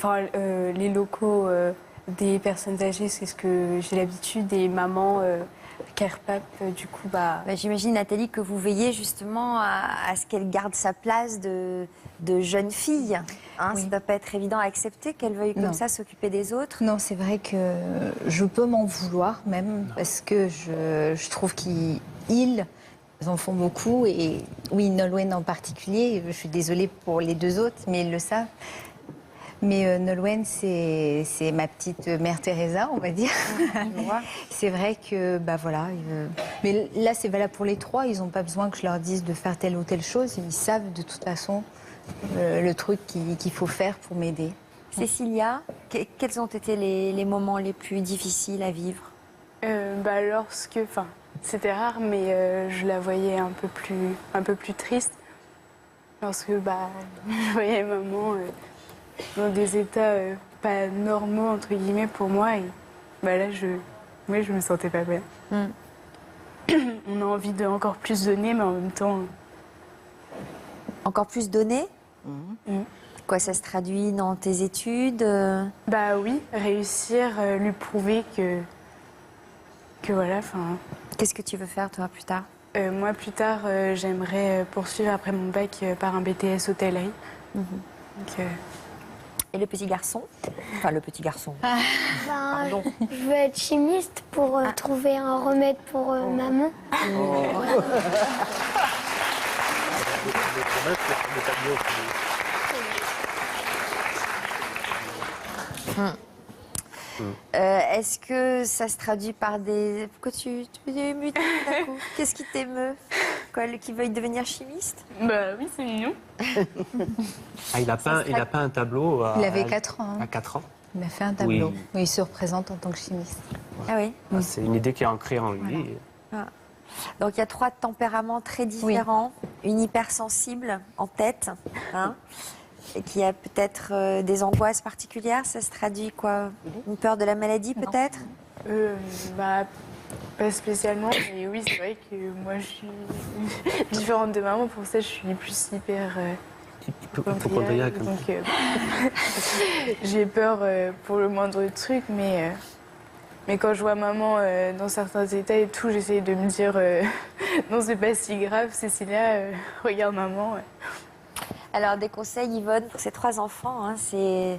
[SPEAKER 7] les locaux des personnes âgées, c'est ce que j'ai l'habitude, et maman, CarePap, du coup,
[SPEAKER 3] J'imagine, Nathalie, que vous veillez justement à ce qu'elle garde sa place de jeune fille. Hein, oui. Ça ne doit pas être évident à accepter qu'elle veuille comme ça s'occuper des autres.
[SPEAKER 4] Non, c'est vrai que je peux m'en vouloir même, parce que je trouve qu'ils en font beaucoup. Et oui, Nolwenn en particulier, je suis désolée pour les deux autres, mais ils le savent. Mais Nolwenn, c'est ma petite mère Teresa, on va dire. C'est vrai que, mais là, c'est valable pour les trois. Ils n'ont pas besoin que je leur dise de faire telle ou telle chose. Ils savent de toute façon le truc qu'il faut faire pour m'aider.
[SPEAKER 3] Cécilia, quels ont été les moments les plus difficiles à vivre?
[SPEAKER 7] C'était rare, mais je la voyais un peu plus triste. Lorsque je voyais maman dans des états pas normaux, entre guillemets, pour moi. Et là, je me sentais pas bien. On a envie de encore plus donner, mais en même temps...
[SPEAKER 3] Encore plus donner? Quoi, ça se traduit dans tes études?
[SPEAKER 7] Oui, réussir, lui prouver que voilà,
[SPEAKER 3] Qu'est-ce que tu veux faire, toi, plus tard?
[SPEAKER 7] Moi, plus tard, j'aimerais poursuivre après mon bac par un BTS hôtellerie.
[SPEAKER 3] Et le petit garçon? Enfin, le petit garçon. Pardon.
[SPEAKER 8] Je veux être chimiste pour trouver un remède pour maman.
[SPEAKER 3] Est-ce que ça se traduit par des... Pourquoi tu es émue d'un coup? Qu'est-ce qui t'émeut? Qui veuille devenir chimiste?
[SPEAKER 7] Oui, c'est mignon.
[SPEAKER 6] Il a peint un tableau
[SPEAKER 4] Il avait 4 ans.
[SPEAKER 6] À 4 ans.
[SPEAKER 4] Il m'a fait un tableau où il se représente en tant que chimiste.
[SPEAKER 3] Ah oui?
[SPEAKER 6] C'est une idée qui est ancrée en lui.
[SPEAKER 3] Voilà. Donc il y a 3 tempéraments très différents. Une hypersensible en tête, et qui a peut-être des angoisses particulières. Ça se traduit quoi? Une peur de la maladie peut-être?
[SPEAKER 7] Pas spécialement, mais oui, c'est vrai que moi je suis différente de maman, pour ça je suis plus hyper hypocondriaque. Donc j'ai peur pour le moindre truc, mais quand je vois maman dans certains états et tout, j'essaie de me dire non, c'est pas si grave, Cécilia, regarde maman.
[SPEAKER 3] Alors des conseils, Yvonne, pour ces 3 enfants, c'est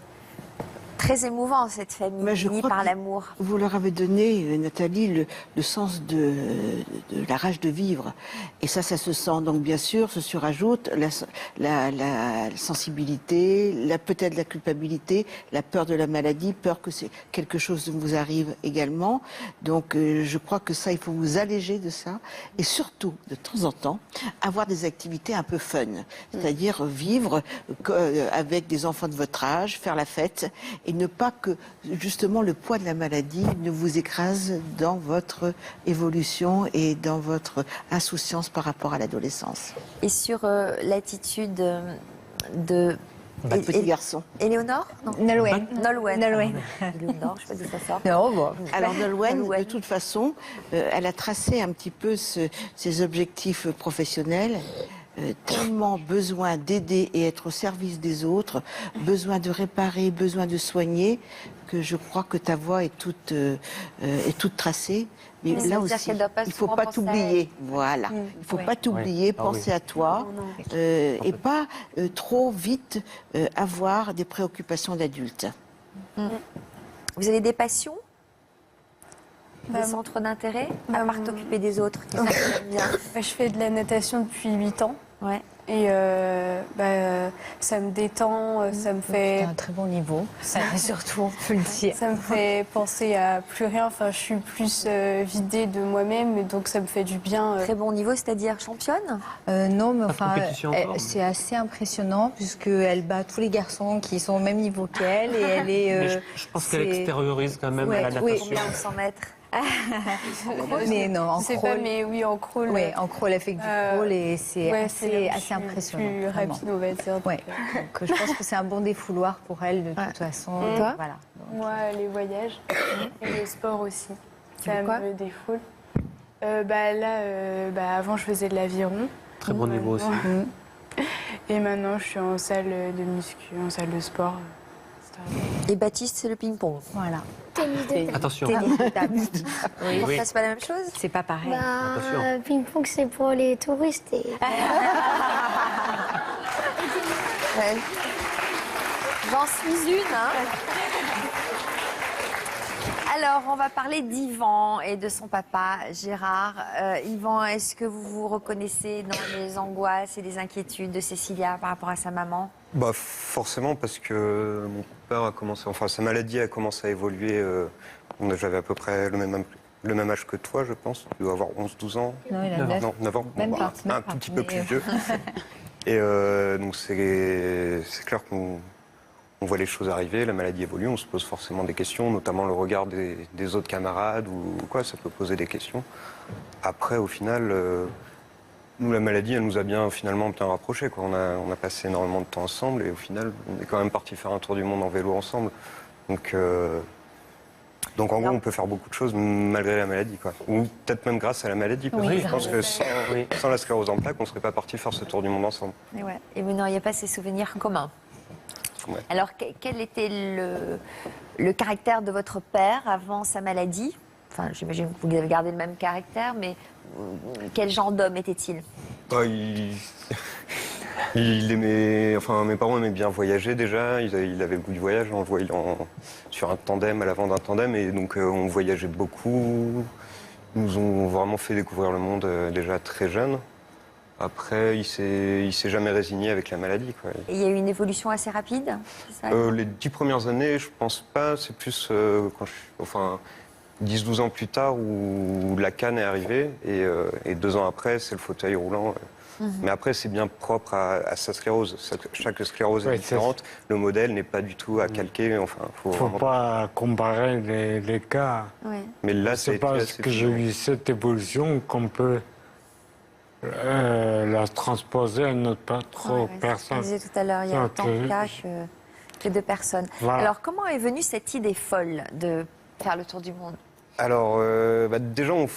[SPEAKER 3] très émouvant, cette famille unie par l'amour.
[SPEAKER 11] Vous leur avez donné, Nathalie, le sens de la rage de vivre. Et ça se sent. Donc, bien sûr, se surajoute la sensibilité, peut-être la culpabilité, la peur de la maladie, peur que quelque chose vous arrive également. Donc, je crois que ça, il faut vous alléger de ça. Et surtout, de temps en temps, avoir des activités un peu fun. C'est-à-dire vivre avec des enfants de votre âge, faire la fête, et ne pas que, justement, le poids de la maladie ne vous écrase dans votre évolution et dans votre insouciance par rapport à l'adolescence.
[SPEAKER 3] Et sur l'attitude de...
[SPEAKER 11] petit garçon.
[SPEAKER 3] Éléonore?
[SPEAKER 4] Nolwenn.
[SPEAKER 3] Éléonore, je sais pas d'où ça sort.
[SPEAKER 11] Alors Nolwenn, de toute façon, elle a tracé un petit peu ses objectifs professionnels. Tellement besoin d'aider et être au service des autres, besoin de réparer, besoin de soigner, que je crois que ta voie est toute tracée. Mais là aussi, il ne faut pas t'oublier. Voilà. Il ne faut pas t'oublier, penser à toi et pas trop vite avoir des préoccupations d'adulte.
[SPEAKER 3] Vous avez des passions? Des centres d'intérêt, à part t'occuper des autres, qui ça t'aime bien.
[SPEAKER 15] Je fais de la natation depuis 8 ans.
[SPEAKER 3] Ouais.
[SPEAKER 15] Et ça me détend, ça me fait...
[SPEAKER 4] un très bon niveau, surtout, on peut le dire.
[SPEAKER 15] Ça me fait penser à plus rien, enfin, je suis plus vidée de moi-même, et donc ça me fait du bien.
[SPEAKER 3] Très bon niveau, c'est-à-dire championne
[SPEAKER 4] Non, mais enfin,
[SPEAKER 6] compétition encore,
[SPEAKER 4] c'est assez impressionnant puisqu'elle bat tous les garçons qui sont au même niveau qu'elle et elle est...
[SPEAKER 6] Mais je pense qu'elle extériorise quand même à la natation.
[SPEAKER 3] Combien on 100 mètres
[SPEAKER 4] Mais non, en
[SPEAKER 15] C'est
[SPEAKER 4] crawl.
[SPEAKER 15] pas, mais oui, en crawl.
[SPEAKER 4] Oui, en crawl, elle fait que du crawl et c'est assez impressionnant.
[SPEAKER 15] Plus
[SPEAKER 4] vraiment.
[SPEAKER 15] rapide, on va dire.
[SPEAKER 4] Ouais. Donc, je pense que c'est un bon défouloir pour elle de toute façon.
[SPEAKER 3] Toi
[SPEAKER 4] Voilà.
[SPEAKER 15] Moi, les voyages et le sport aussi. Ça
[SPEAKER 3] fais quoi
[SPEAKER 15] me défoule. Avant, je faisais de l'aviron.
[SPEAKER 6] Très bon niveau aussi.
[SPEAKER 15] Et maintenant, je suis en salle de muscu, en salle de sport.
[SPEAKER 3] Et Baptiste, c'est le ping-pong.
[SPEAKER 4] Voilà.
[SPEAKER 6] Attention.
[SPEAKER 4] Tennis de table.
[SPEAKER 3] Oui. Ça, c'est pas la même chose?
[SPEAKER 4] C'est pas pareil.
[SPEAKER 8] Ping-pong, c'est pour les touristes. Et...
[SPEAKER 3] Ouais. J'en suis une, hein. Alors, on va parler d'Yvan et de son papa, Gérard. Yvan, est-ce que vous vous reconnaissez dans les angoisses et les inquiétudes de Cécilia par rapport à sa maman?
[SPEAKER 9] Bah, forcément, parce que mon père a commencé, enfin, sa maladie a commencé à évoluer. J'avais à peu près le même âge que toi, je pense. Tu dois avoir 11-12 ans.
[SPEAKER 4] Non, il a 9.
[SPEAKER 9] Non, 9 ans.
[SPEAKER 4] Même pas,
[SPEAKER 9] un tout petit peu plus vieux. Et donc, c'est clair qu'on voit les choses arriver, la maladie évolue, on se pose forcément des questions, notamment le regard des autres camarades ou quoi, ça peut poser des questions. Après, au final, nous, la maladie, elle nous a finalement bien rapprochés, quoi. On a passé énormément de temps ensemble et au final, on est quand même partis faire un tour du monde en vélo ensemble. Donc en gros, on peut faire beaucoup de choses malgré la maladie, quoi. Ou peut-être même grâce à la maladie, parce que je pense que sans la sclérose en plaques, on ne serait pas partis faire ce tour du monde ensemble.
[SPEAKER 3] Et vous n'auriez pas ces souvenirs communs.
[SPEAKER 9] Ouais.
[SPEAKER 3] Alors, quel était le caractère de votre père avant sa maladie? Enfin, j'imagine que vous avez gardé le même caractère, mais quel genre d'homme était-il?
[SPEAKER 9] Il aimait, enfin, mes parents aimaient bien voyager déjà. Il avait le goût du voyage. On le voyait sur un tandem, à l'avant d'un tandem, et donc on voyageait beaucoup. Ils nous ont vraiment fait découvrir le monde déjà très jeune. Après, il s'est jamais résigné avec la maladie, quoi.
[SPEAKER 3] Et il y a eu une évolution assez rapide, c'est ça?
[SPEAKER 9] Les 10 premières années, je pense pas. C'est plus quand 10-12 ans plus tard où la canne est arrivée et 2 ans après, c'est le fauteuil roulant. Mais après, c'est bien propre à sa sclérose. Chaque sclérose est différente. Le modèle n'est pas du tout à calquer. Enfin,
[SPEAKER 10] faut pas comparer les cas.
[SPEAKER 3] Ouais.
[SPEAKER 9] Mais là,
[SPEAKER 10] c'est parce que j'ai eu cette évolution qu'on peut la transposer à notre personne.
[SPEAKER 3] Je disais tout à l'heure, il y a autant de cas que de personnes. Voilà. Alors, comment est venue cette idée folle de faire le tour du monde?
[SPEAKER 9] Alors, déjà, on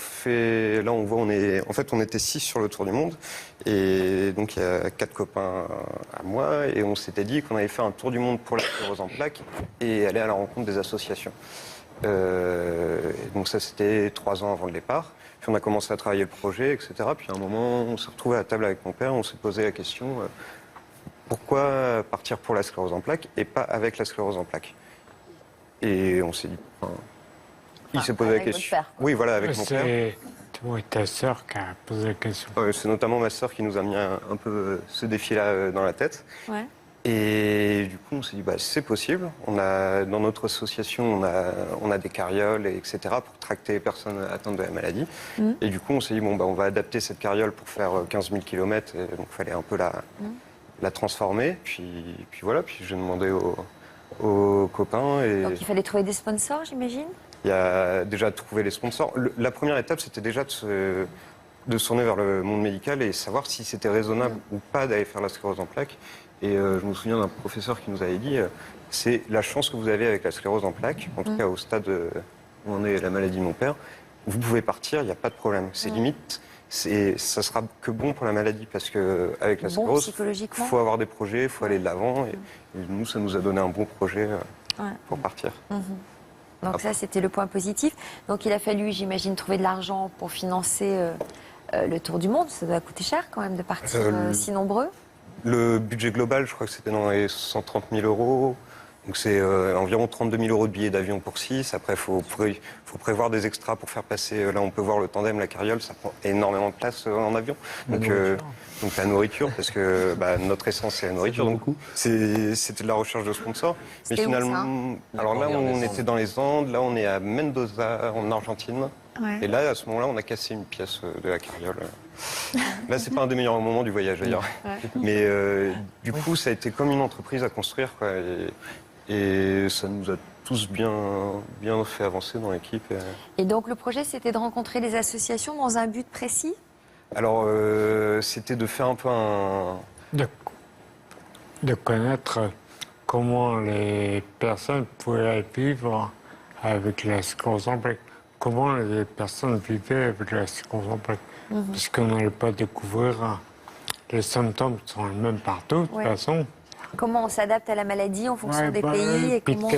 [SPEAKER 9] voit, on était 6 sur le tour du monde. Et donc, il y a 4 copains à moi. Et on s'était dit qu'on allait faire un tour du monde pour la sclérose en plaques et aller à la rencontre des associations. Donc, ça, c'était 3 ans avant le départ. Puis, on a commencé à travailler le projet, etc. Puis, à un moment, on s'est retrouvé à la table avec mon père. On s'est posé la question pourquoi partir pour la sclérose en plaques et pas avec la sclérose en plaques? Et on s'est dit. Il s'est posé la question. Oui, voilà, avec mon père.
[SPEAKER 10] C'est ta sœur qui a posé la question.
[SPEAKER 9] C'est notamment ma sœur qui nous a mis un peu ce défi-là dans la tête.
[SPEAKER 3] Ouais.
[SPEAKER 9] Et du coup, on s'est dit, c'est possible. Dans notre association, on a des carrioles, etc., pour tracter les personnes atteintes de la maladie. Et du coup, on s'est dit, on va adapter cette carriole pour faire 15 000 km. Et donc, il fallait un peu la transformer. Puis voilà, puis j'ai demandé aux copains.
[SPEAKER 3] Donc, il fallait trouver des sponsors, j'imagine?
[SPEAKER 9] Il y a déjà trouvé les sponsors. La première étape, c'était déjà de se tourner vers le monde médical et savoir si c'était raisonnable ou pas d'aller faire la sclérose en plaques. Et je me souviens d'un professeur qui nous avait dit c'est la chance que vous avez avec la sclérose en plaques, en tout cas au stade où on est la maladie de mon père. Vous pouvez partir, il n'y a pas de problème. C'est limite, ça sera que bon pour la maladie parce qu'avec la sclérose, il faut avoir des projets, il faut aller de l'avant. Et nous, ça nous a donné un bon projet pour partir.
[SPEAKER 3] Donc ça, c'était le point positif. Donc il a fallu, j'imagine, trouver de l'argent pour financer le tour du monde. Ça doit coûter cher quand même de partir si nombreux.
[SPEAKER 9] Le budget global, je crois que c'était dans les 130 000 euros. Donc c'est environ 32 000 € de billets d'avion pour 6. Après, il faut prévoir des extras pour faire passer. Là, on peut voir le tandem, la carriole, ça prend énormément de place en avion. Donc la nourriture, parce que notre essence, c'est la nourriture. Donc c'était de la recherche de sponsors. Mais finalement, alors là, on était dans les Andes. Là, on est à Mendoza, en Argentine.
[SPEAKER 3] Ouais.
[SPEAKER 9] Et là, à ce moment-là, on a cassé une pièce de la carriole. Là, c'est pas un des meilleurs moments du voyage, d'ailleurs.
[SPEAKER 3] Ouais.
[SPEAKER 9] Mais du coup, ça a été comme une entreprise à construire, quoi. Et ça nous a tous bien fait avancer dans l'équipe.
[SPEAKER 3] Et donc le projet, c'était de rencontrer les associations dans un but précis?
[SPEAKER 9] Alors, c'était de faire un peu
[SPEAKER 10] de connaître comment les personnes pouvaient vivre avec la sclérose en plaques. Comment les personnes vivaient avec la sclérose en plaques. Puisqu'on n'allait pas découvrir les symptômes qui sont les mêmes partout, de toute façon.
[SPEAKER 3] Comment on s'adapte à la maladie en fonction des pays et comment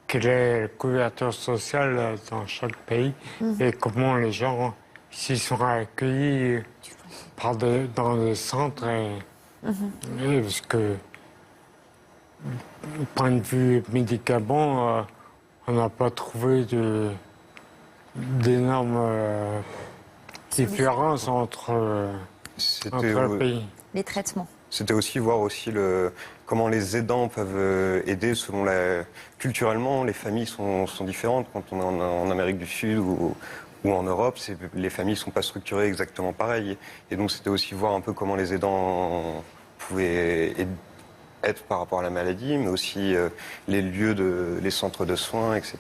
[SPEAKER 10] quelle est la couverture sociale dans chaque pays et comment les gens s'y sont accueillis dans des centres. Et parce que, du point de vue médicaments, on n'a pas trouvé d'énormes différences entre les pays.
[SPEAKER 3] Les traitements.
[SPEAKER 9] C'était aussi voir aussi comment les aidants peuvent aider selon culturellement, les familles sont différentes. Quand on est en Amérique du Sud ou en Europe, les familles ne sont pas structurées exactement pareil. Et donc c'était aussi voir un peu comment les aidants pouvaient être par rapport à la maladie, mais aussi les lieux, les centres de soins, etc.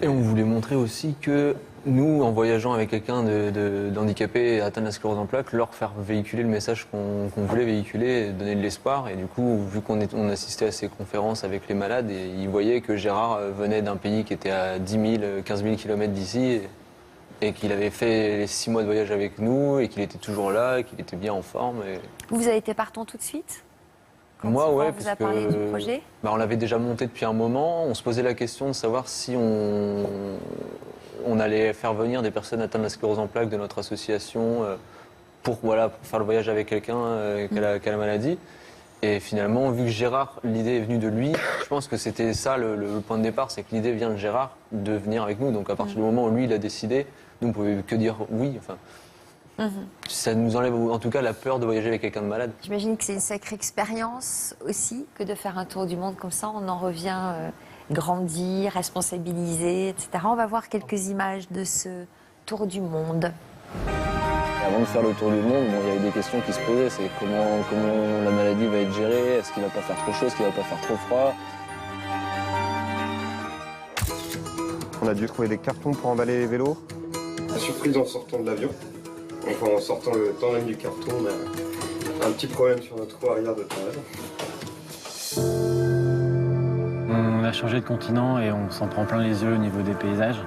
[SPEAKER 16] Et on voulait montrer aussi que nous, en voyageant avec quelqu'un d'handicapé atteint de la sclérose en plaques, leur faire véhiculer le message qu'on voulait véhiculer, donner de l'espoir. Et du coup, vu qu'on assistait à ces conférences avec les malades, et ils voyaient que Gérard venait d'un pays qui était à 10 000, 15 000 km d'ici, et qu'il avait fait les 6 mois de voyage avec nous, et qu'il était toujours là, et qu'il était bien en forme.
[SPEAKER 3] Vous avez été partant tout de suite?
[SPEAKER 16] Moi, ouais,
[SPEAKER 3] vous a parlé du projet?
[SPEAKER 16] On l'avait déjà monté depuis un moment. On se posait la question de savoir si on allait faire venir des personnes atteintes de la sclérose en plaques de notre association pour faire le voyage avec quelqu'un qui a la maladie. Et finalement, vu que Gérard, l'idée est venue de lui, je pense que c'était ça le point de départ, c'est que l'idée vient de Gérard de venir avec nous. Donc à partir du moment où lui, il a décidé, nous, on ne pouvait que dire oui. Enfin, ça nous enlève en tout cas la peur de voyager avec quelqu'un de malade.
[SPEAKER 3] J'imagine que c'est une sacrée expérience aussi que de faire un tour du monde comme ça. On en revient grandi, responsabilisé, etc. On va voir quelques images de ce tour du monde.
[SPEAKER 16] Avant de faire le tour du monde, il y avait des questions qui se posaient. C'est comment la maladie va être gérée, est-ce qu'il ne va pas faire trop chaud, est-ce qu'il ne va pas faire trop froid.
[SPEAKER 9] On a dû trouver des cartons pour emballer les vélos. La surprise en sortant de l'avion. Enfin, en sortant le tandem du carton, on a un petit problème sur notre roue arrière de tandem.
[SPEAKER 17] On a changé de continent et on s'en prend plein les yeux au niveau des paysages.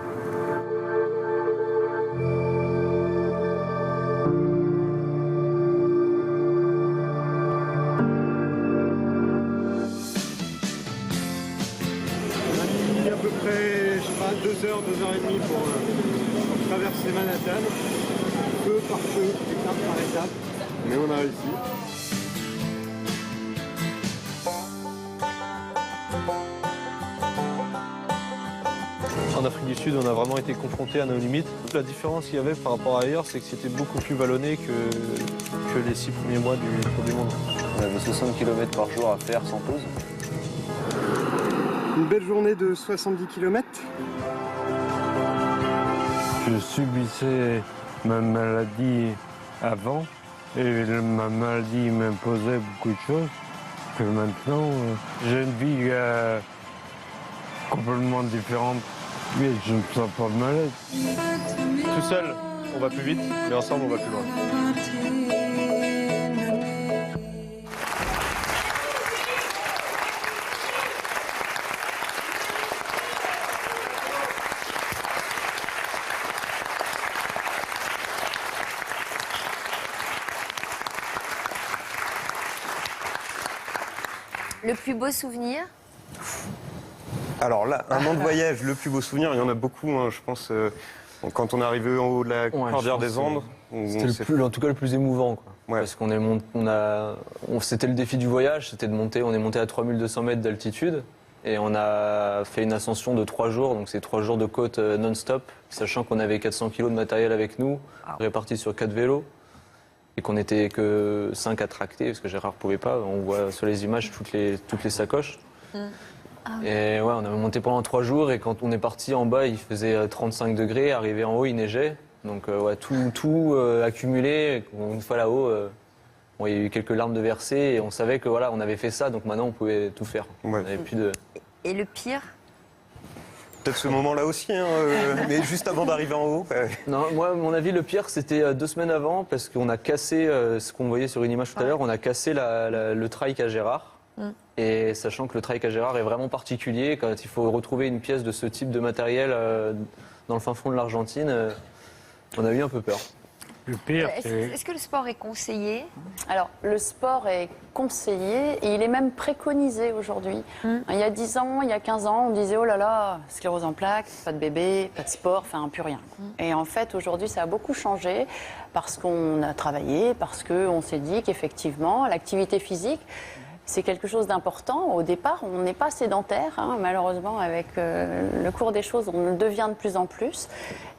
[SPEAKER 18] On a mis à peu près, 2 heures, 2h30 pour traverser Manhattan. Peu par peu, étape par étape. Mais on a réussi.
[SPEAKER 19] En Afrique du Sud, on a vraiment été confrontés à nos limites. La différence qu'il y avait par rapport à ailleurs, c'est que c'était beaucoup plus vallonné que les 6 premiers mois du Tour du Monde.
[SPEAKER 16] On avait 60 km par jour à faire sans pause.
[SPEAKER 18] Une belle journée de 70 km.
[SPEAKER 10] Je subissais ma maladie avant et ma maladie m'imposait beaucoup de choses. Que maintenant, j'ai une vie complètement différente. Mais je ne me sens pas malade.
[SPEAKER 19] Tout seul, on va plus vite, mais ensemble, on va plus loin.
[SPEAKER 3] Le plus beau souvenir?
[SPEAKER 9] Alors là, un an de voyage, le plus beau souvenir, il y en a beaucoup, hein, je pense. Quand on est arrivé en haut de la cordillère des Andes,
[SPEAKER 16] c'était en tout cas le plus émouvant, quoi. Parce qu'on c'était le défi du voyage, c'était de monter. On est monté à 3200 mètres d'altitude. Et on a fait une ascension de 3 jours, donc c'est 3 jours de côte non-stop, sachant qu'on avait 400 kg de matériel avec nous, répartis sur 4 vélos, et qu'on n'était que 5 à tracter, parce que Gérard ne pouvait pas. On voit sur les images toutes les sacoches. Et ouais, on a monté pendant 3 jours, et quand on est parti en bas, il faisait 35 degrés, arrivé en haut, il neigeait. Donc ouais, tout accumulé, une fois là-haut... Bon, il y a eu quelques larmes de versée et on savait que voilà, on avait fait ça, donc maintenant on pouvait tout faire. On avait plus de...
[SPEAKER 3] Et le pire?
[SPEAKER 9] Peut-être ce moment-là aussi, hein, mais juste avant d'arriver en haut.
[SPEAKER 16] Non, moi, à mon avis, le pire, c'était 2 semaines avant, parce qu'on a cassé, ce qu'on voyait sur une image tout à l'heure, on a cassé le trike à Gérard. Et sachant que le trike à Gérard est vraiment particulier, quand il faut retrouver une pièce de ce type de matériel dans le fin fond de l'Argentine, on a eu un peu peur.
[SPEAKER 10] Le pire,
[SPEAKER 3] Est-ce que le sport est conseillé?
[SPEAKER 5] Alors, le sport est conseillé et il est même préconisé aujourd'hui. Il y a 10 ans, il y a 15 ans, on disait oh là là, sclérose en plaques, pas de bébé, pas de sport, enfin plus rien. Et en fait, aujourd'hui, ça a beaucoup changé parce qu'on a travaillé, parce qu'on s'est dit qu'effectivement, l'activité physique, c'est quelque chose d'important. Au départ, on n'est pas sédentaire. Malheureusement, avec le cours des choses, on le devient de plus en plus.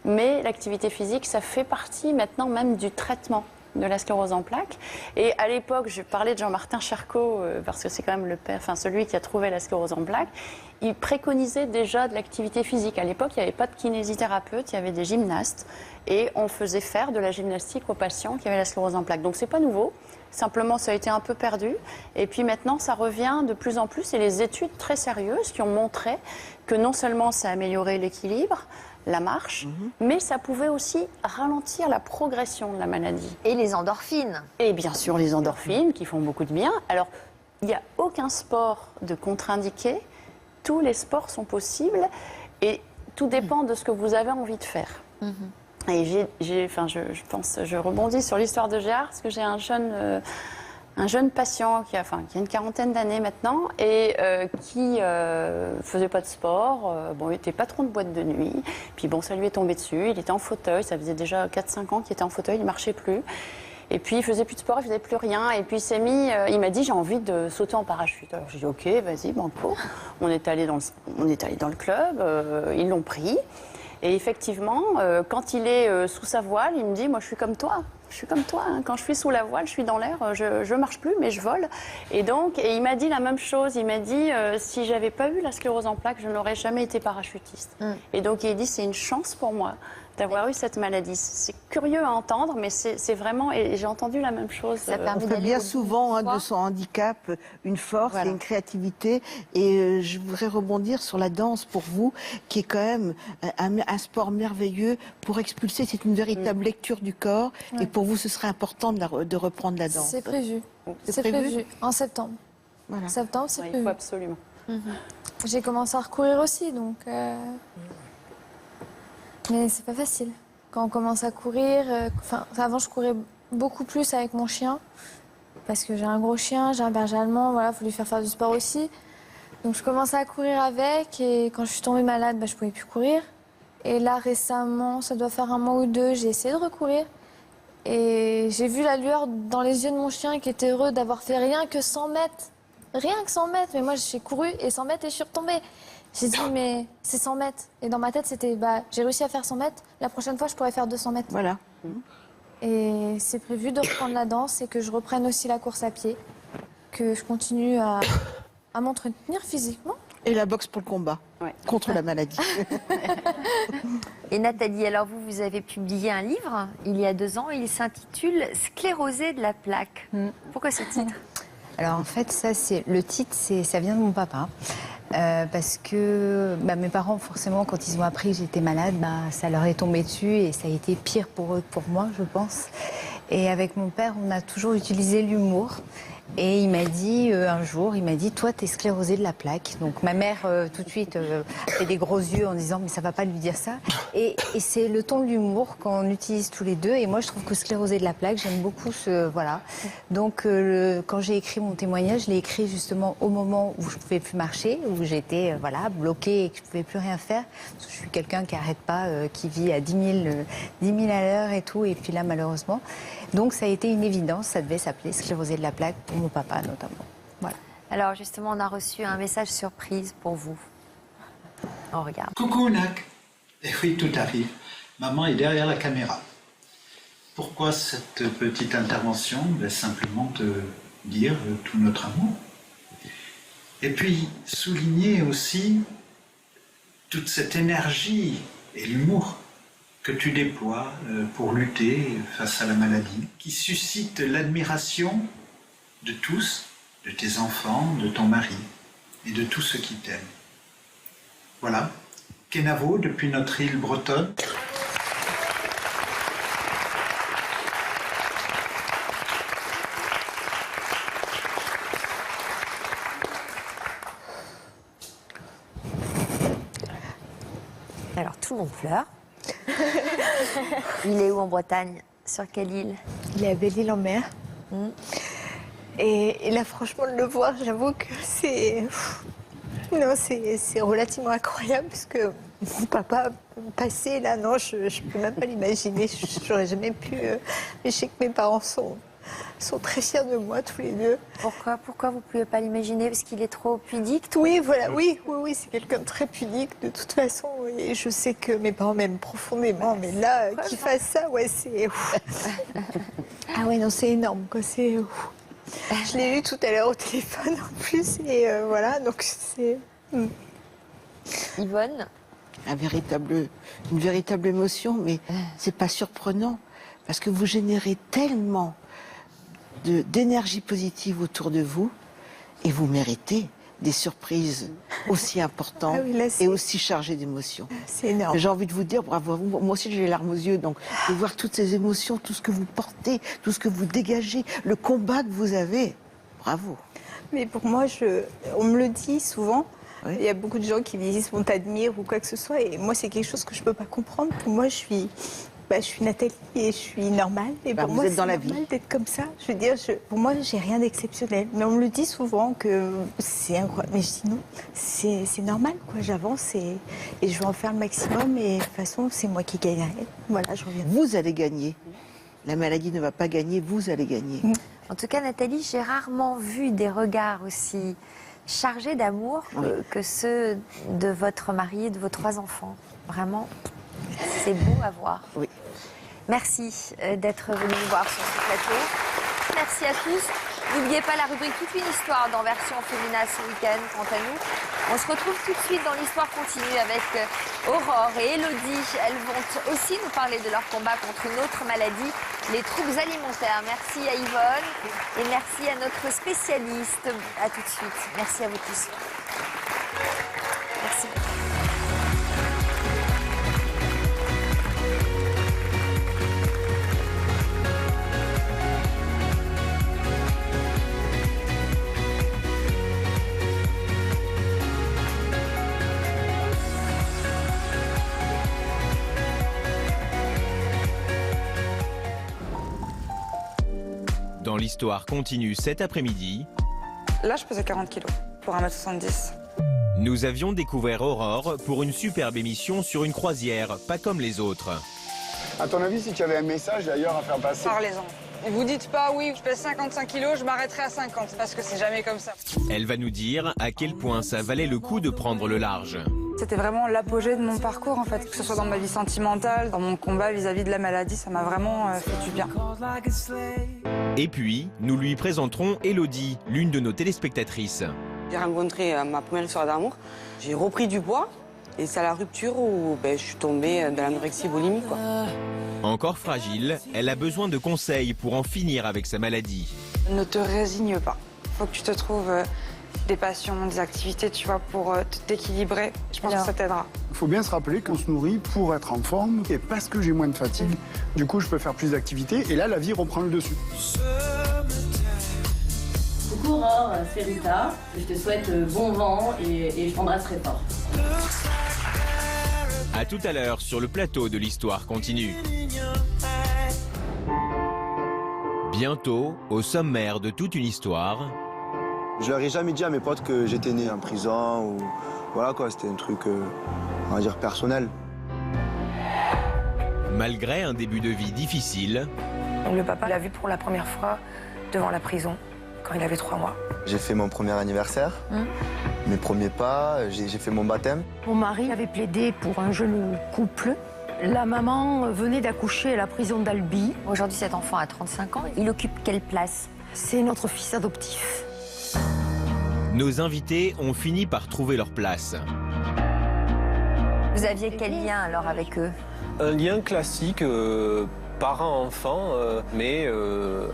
[SPEAKER 5] Mais l'activité physique, ça fait partie maintenant même du traitement de la sclérose en plaques. Et à l'époque, je parlais de Jean-Martin Charcot, parce que c'est quand même le père, enfin celui qui a trouvé la sclérose en plaques. Il préconisait déjà de l'activité physique. À l'époque, il n'y avait pas de kinésithérapeute, il y avait des gymnastes. Et on faisait faire de la gymnastique aux patients qui avaient la sclérose en plaques. Donc c'est pas nouveau. Simplement, ça a été un peu perdu. Et puis maintenant, ça revient de plus en plus. Et les études très sérieuses qui ont montré que non seulement ça améliorait l'équilibre, la marche, mais ça pouvait aussi ralentir la progression de la maladie.
[SPEAKER 3] Et les endorphines.
[SPEAKER 5] Et bien sûr, les endorphines qui font beaucoup de bien. Alors, il n'y a aucun sport de contre-indiqué. Tous les sports sont possibles et tout dépend de ce que vous avez envie de faire. Et je rebondis sur l'histoire de Gérard, parce que j'ai un jeune patient qui a une quarantaine d'années maintenant et qui faisait pas de sport. Il était patron de boîte de nuit. Puis bon, ça lui est tombé dessus. Il était en fauteuil. Ça faisait déjà 4-5 ans qu'il était en fauteuil. Il marchait plus. Et puis il faisait plus de sport, il faisait plus rien. Et puis il m'a dit j'ai envie de sauter en parachute. Alors j'ai dit ok, vas-y, banco. On est allé dans le club. Ils l'ont pris. Et effectivement, quand il est sous sa voile, il me dit moi je suis comme toi. Je suis comme toi, quand je suis sous la voile, je suis dans l'air, je marche plus, mais je vole. Et il m'a dit la même chose. Il m'a dit si j'avais pas eu la sclérose en plaques, je n'aurais jamais été parachutiste. Et donc il dit c'est une chance pour moi d'avoir eu cette maladie. C'est curieux à entendre, mais c'est vraiment, et j'ai entendu la même chose.
[SPEAKER 11] Ça permet bien souvent de son handicap une force et une créativité. Et je voudrais rebondir sur la danse pour vous, qui est quand même un sport merveilleux pour expulser. C'est une véritable lecture du corps. Et pour vous, ce serait important de reprendre la danse.
[SPEAKER 2] C'est prévu. C'est prévu en septembre.
[SPEAKER 11] Voilà.
[SPEAKER 2] Septembre, c'est prévu.
[SPEAKER 5] Il faut absolument.
[SPEAKER 2] J'ai commencé à recourir aussi, donc. Mais c'est pas facile. Quand on commence à courir, avant je courais beaucoup plus avec mon chien parce que j'ai un gros chien, j'ai un berger allemand, voilà, faut lui faire du sport aussi. Donc je commençais à courir avec et quand je suis tombée malade, je pouvais plus courir. Et là récemment, ça doit faire 1 mois ou 2, j'ai essayé de recourir et j'ai vu la lueur dans les yeux de mon chien qui était heureux d'avoir fait rien que 100 mètres. Rien que 100 mètres, mais moi j'ai couru et 100 mètres et je suis retombée. J'ai dit, mais c'est 100 mètres. Et dans ma tête, c'était, j'ai réussi à faire 100 mètres. La prochaine fois, je pourrais faire 200 mètres.
[SPEAKER 11] Voilà.
[SPEAKER 2] Et c'est prévu de reprendre la danse et que je reprenne aussi la course à pied. Que je continue à m'entretenir physiquement.
[SPEAKER 11] Et la boxe pour le combat contre la maladie.
[SPEAKER 3] Et Nathalie, alors vous avez publié un livre il y a 2 ans. Il s'intitule « Sclérosé de la plaque ». Pourquoi ce titre?
[SPEAKER 4] Alors en fait, le titre, ça vient de mon papa. Parce que mes parents, forcément, quand ils ont appris que j'étais malade, ça leur est tombé dessus et ça a été pire pour eux que pour moi, je pense. Et avec mon père, on a toujours utilisé l'humour. Et il m'a dit, un jour, toi, t'es sclérosée de la plaque. Donc ma mère, tout de suite, fait des gros yeux en disant, mais ça va pas lui dire ça. Et c'est le ton de l'humour qu'on utilise tous les deux. Et moi, je trouve que sclérosée de la plaque, j'aime beaucoup voilà. Donc quand j'ai écrit mon témoignage, je l'ai écrit justement au moment où je pouvais plus marcher, où j'étais bloquée et que je pouvais plus rien faire. Parce que je suis quelqu'un qui arrête pas, qui vit à 10 000 à l'heure et tout. Et puis là, malheureusement. Donc ça a été une évidence, ça devait s'appeler sclérosé de la plaque pour mon papa notamment. Voilà.
[SPEAKER 3] Alors justement, on a reçu un message surprise pour vous. On regarde.
[SPEAKER 20] Coucou Nac. Et oui, tout arrive. Maman est derrière la caméra. Pourquoi cette petite intervention? Simplement te dire tout notre amour. Et puis souligner aussi toute cette énergie et l'humour que tu déploies pour lutter face à la maladie, qui suscite l'admiration de tous, de tes enfants, de ton mari et de tous ceux qui t'aiment. Voilà, Kenavo depuis notre île bretonne.
[SPEAKER 3] Alors tout le monde pleure. Il est où en Bretagne? Sur quelle île?
[SPEAKER 21] Il est à Belle-Île-en-Mer. Et là, franchement, de le voir, j'avoue que c'est... Non, c'est relativement incroyable parce que mon papa passé, là, non, je ne peux même pas l'imaginer. J'aurais jamais pu... Mais je sais que mes parents sont très fiers de moi, tous les deux.
[SPEAKER 3] Pourquoi vous ne pouvez pas l'imaginer? Parce qu'il est trop pudique?
[SPEAKER 21] Oui, voilà, oui, c'est quelqu'un de très pudique, de toute façon. Et je sais que mes parents m'aiment profondément, mais là, qu'il fasse ça, ouais, c'est... Ah ouais, non, c'est énorme, quoi, c'est... Je l'ai eu tout à l'heure au téléphone, en plus, et voilà, donc c'est...
[SPEAKER 3] Yvonne?
[SPEAKER 11] Une véritable émotion, mais c'est pas surprenant, parce que vous générez tellement d'énergie positive autour de vous, et vous méritez des surprises aussi importantes et aussi chargées d'émotions.
[SPEAKER 21] C'est énorme.
[SPEAKER 11] J'ai envie de vous dire bravo à vous. Moi aussi j'ai les larmes aux yeux, donc de voir toutes ces émotions, tout ce que vous portez, tout ce que vous dégagez, le combat que vous avez, bravo.
[SPEAKER 21] Mais pour moi, on me le dit souvent, il y a beaucoup de gens qui me disent on t'admire ou quoi que ce soit, et moi c'est quelque chose que je ne peux pas comprendre. Pour moi, je suis Nathalie et je suis normale. Et pour moi, c'est normal d'être comme ça. Je veux dire, pour moi, j'ai rien d'exceptionnel. Mais on me le dit souvent que c'est incroyable. Mais je dis non, c'est normal, quoi. J'avance et je vais en faire le maximum. Et de toute façon, c'est moi qui gagnerai. Voilà, je reviens.
[SPEAKER 11] Vous allez gagner. La maladie ne va pas gagner, vous allez gagner.
[SPEAKER 3] En tout cas, Nathalie, j'ai rarement vu des regards aussi chargés d'amour que ceux de votre mari et de vos 3 enfants. Vraiment, c'est beau à voir.
[SPEAKER 11] Oui.
[SPEAKER 3] Merci d'être venu nous voir sur ce plateau. Merci à tous. N'oubliez pas la rubrique Toute une histoire dans Version Fémina ce week-end. Quant à nous, on se retrouve tout de suite dans l'histoire continue avec Aurore et Elodie. Elles vont aussi nous parler de leur combat contre une autre maladie, les troubles alimentaires. Merci à Yvonne et merci à notre spécialiste. À tout de suite. Merci à vous tous. Merci.
[SPEAKER 1] Dans l'histoire continue cet après-midi,
[SPEAKER 22] là je pesais 40 kilos pour 1m70.
[SPEAKER 1] nous avions découvert Aurore pour une superbe émission sur une croisière, pas comme les autres.
[SPEAKER 23] À ton avis, si tu avais un message d'ailleurs à faire passer?
[SPEAKER 22] Parlez-en. Et vous dites pas oui, je pèse 55 kilos, je m'arrêterai à 50, parce que c'est jamais comme ça.
[SPEAKER 1] Elle va nous dire à quel point ça valait le coup de prendre le large.
[SPEAKER 22] C'était vraiment l'apogée de mon parcours en fait, que ce soit dans ma vie sentimentale, dans mon combat vis-à-vis de la maladie, ça m'a vraiment fait du bien.
[SPEAKER 1] Et puis, nous lui présenterons Elodie, l'une de nos téléspectatrices.
[SPEAKER 24] J'ai rencontré ma première histoire d'amour, j'ai repris du poids et c'est à la rupture où je suis tombée dans l'anorexie boulimie, quoi.
[SPEAKER 1] Encore fragile, elle a besoin de conseils pour en finir avec sa maladie.
[SPEAKER 22] Ne te résigne pas. Faut que tu te trouves des passions, des activités, tu vois, pour t'équilibrer. Je pense que ça t'aidera.
[SPEAKER 23] Il faut bien se rappeler qu'on se nourrit pour être en forme et parce que j'ai moins de fatigue, du coup je peux faire plus d'activités et là la vie reprend le dessus.
[SPEAKER 25] Coucou Aurore, c'est Rita. Je te souhaite bon vent et je t'embrasse très fort.
[SPEAKER 1] À tout à l'heure sur le plateau de l'histoire continue. Bientôt, au sommaire de toute une histoire.
[SPEAKER 26] Je leur ai jamais dit à mes potes que j'étais né en prison ou voilà quoi, c'était un truc, on va dire, personnel.
[SPEAKER 1] Malgré un début de vie difficile.
[SPEAKER 27] Le papa l'a vu pour la première fois devant la prison, quand il avait 3 mois.
[SPEAKER 26] J'ai fait mon premier anniversaire, mes premiers pas, j'ai fait mon baptême.
[SPEAKER 6] Mon mari avait plaidé pour un jeune couple. La maman venait d'accoucher à la prison d'Albi.
[SPEAKER 3] Aujourd'hui, cet enfant a 35 ans. Il occupe quelle place?
[SPEAKER 6] C'est notre fils adoptif.
[SPEAKER 1] Nos invités ont fini par trouver leur place.
[SPEAKER 3] Vous aviez quel lien alors avec eux?
[SPEAKER 19] Un lien classique, parent-enfant, mais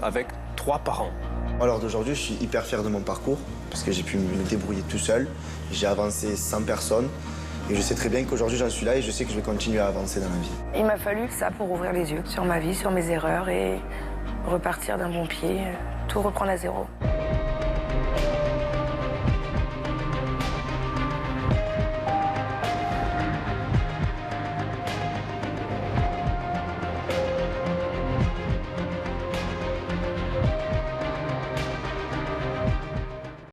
[SPEAKER 19] avec 3 parents.
[SPEAKER 26] Alors d'aujourd'hui, je suis hyper fier de mon parcours parce que j'ai pu me débrouiller tout seul. J'ai avancé sans personne et je sais très bien qu'aujourd'hui j'en suis là et je sais que je vais continuer à avancer dans la vie.
[SPEAKER 22] Il m'a fallu ça pour ouvrir les yeux sur ma vie, sur mes erreurs et repartir d'un bon pied, tout reprendre à zéro.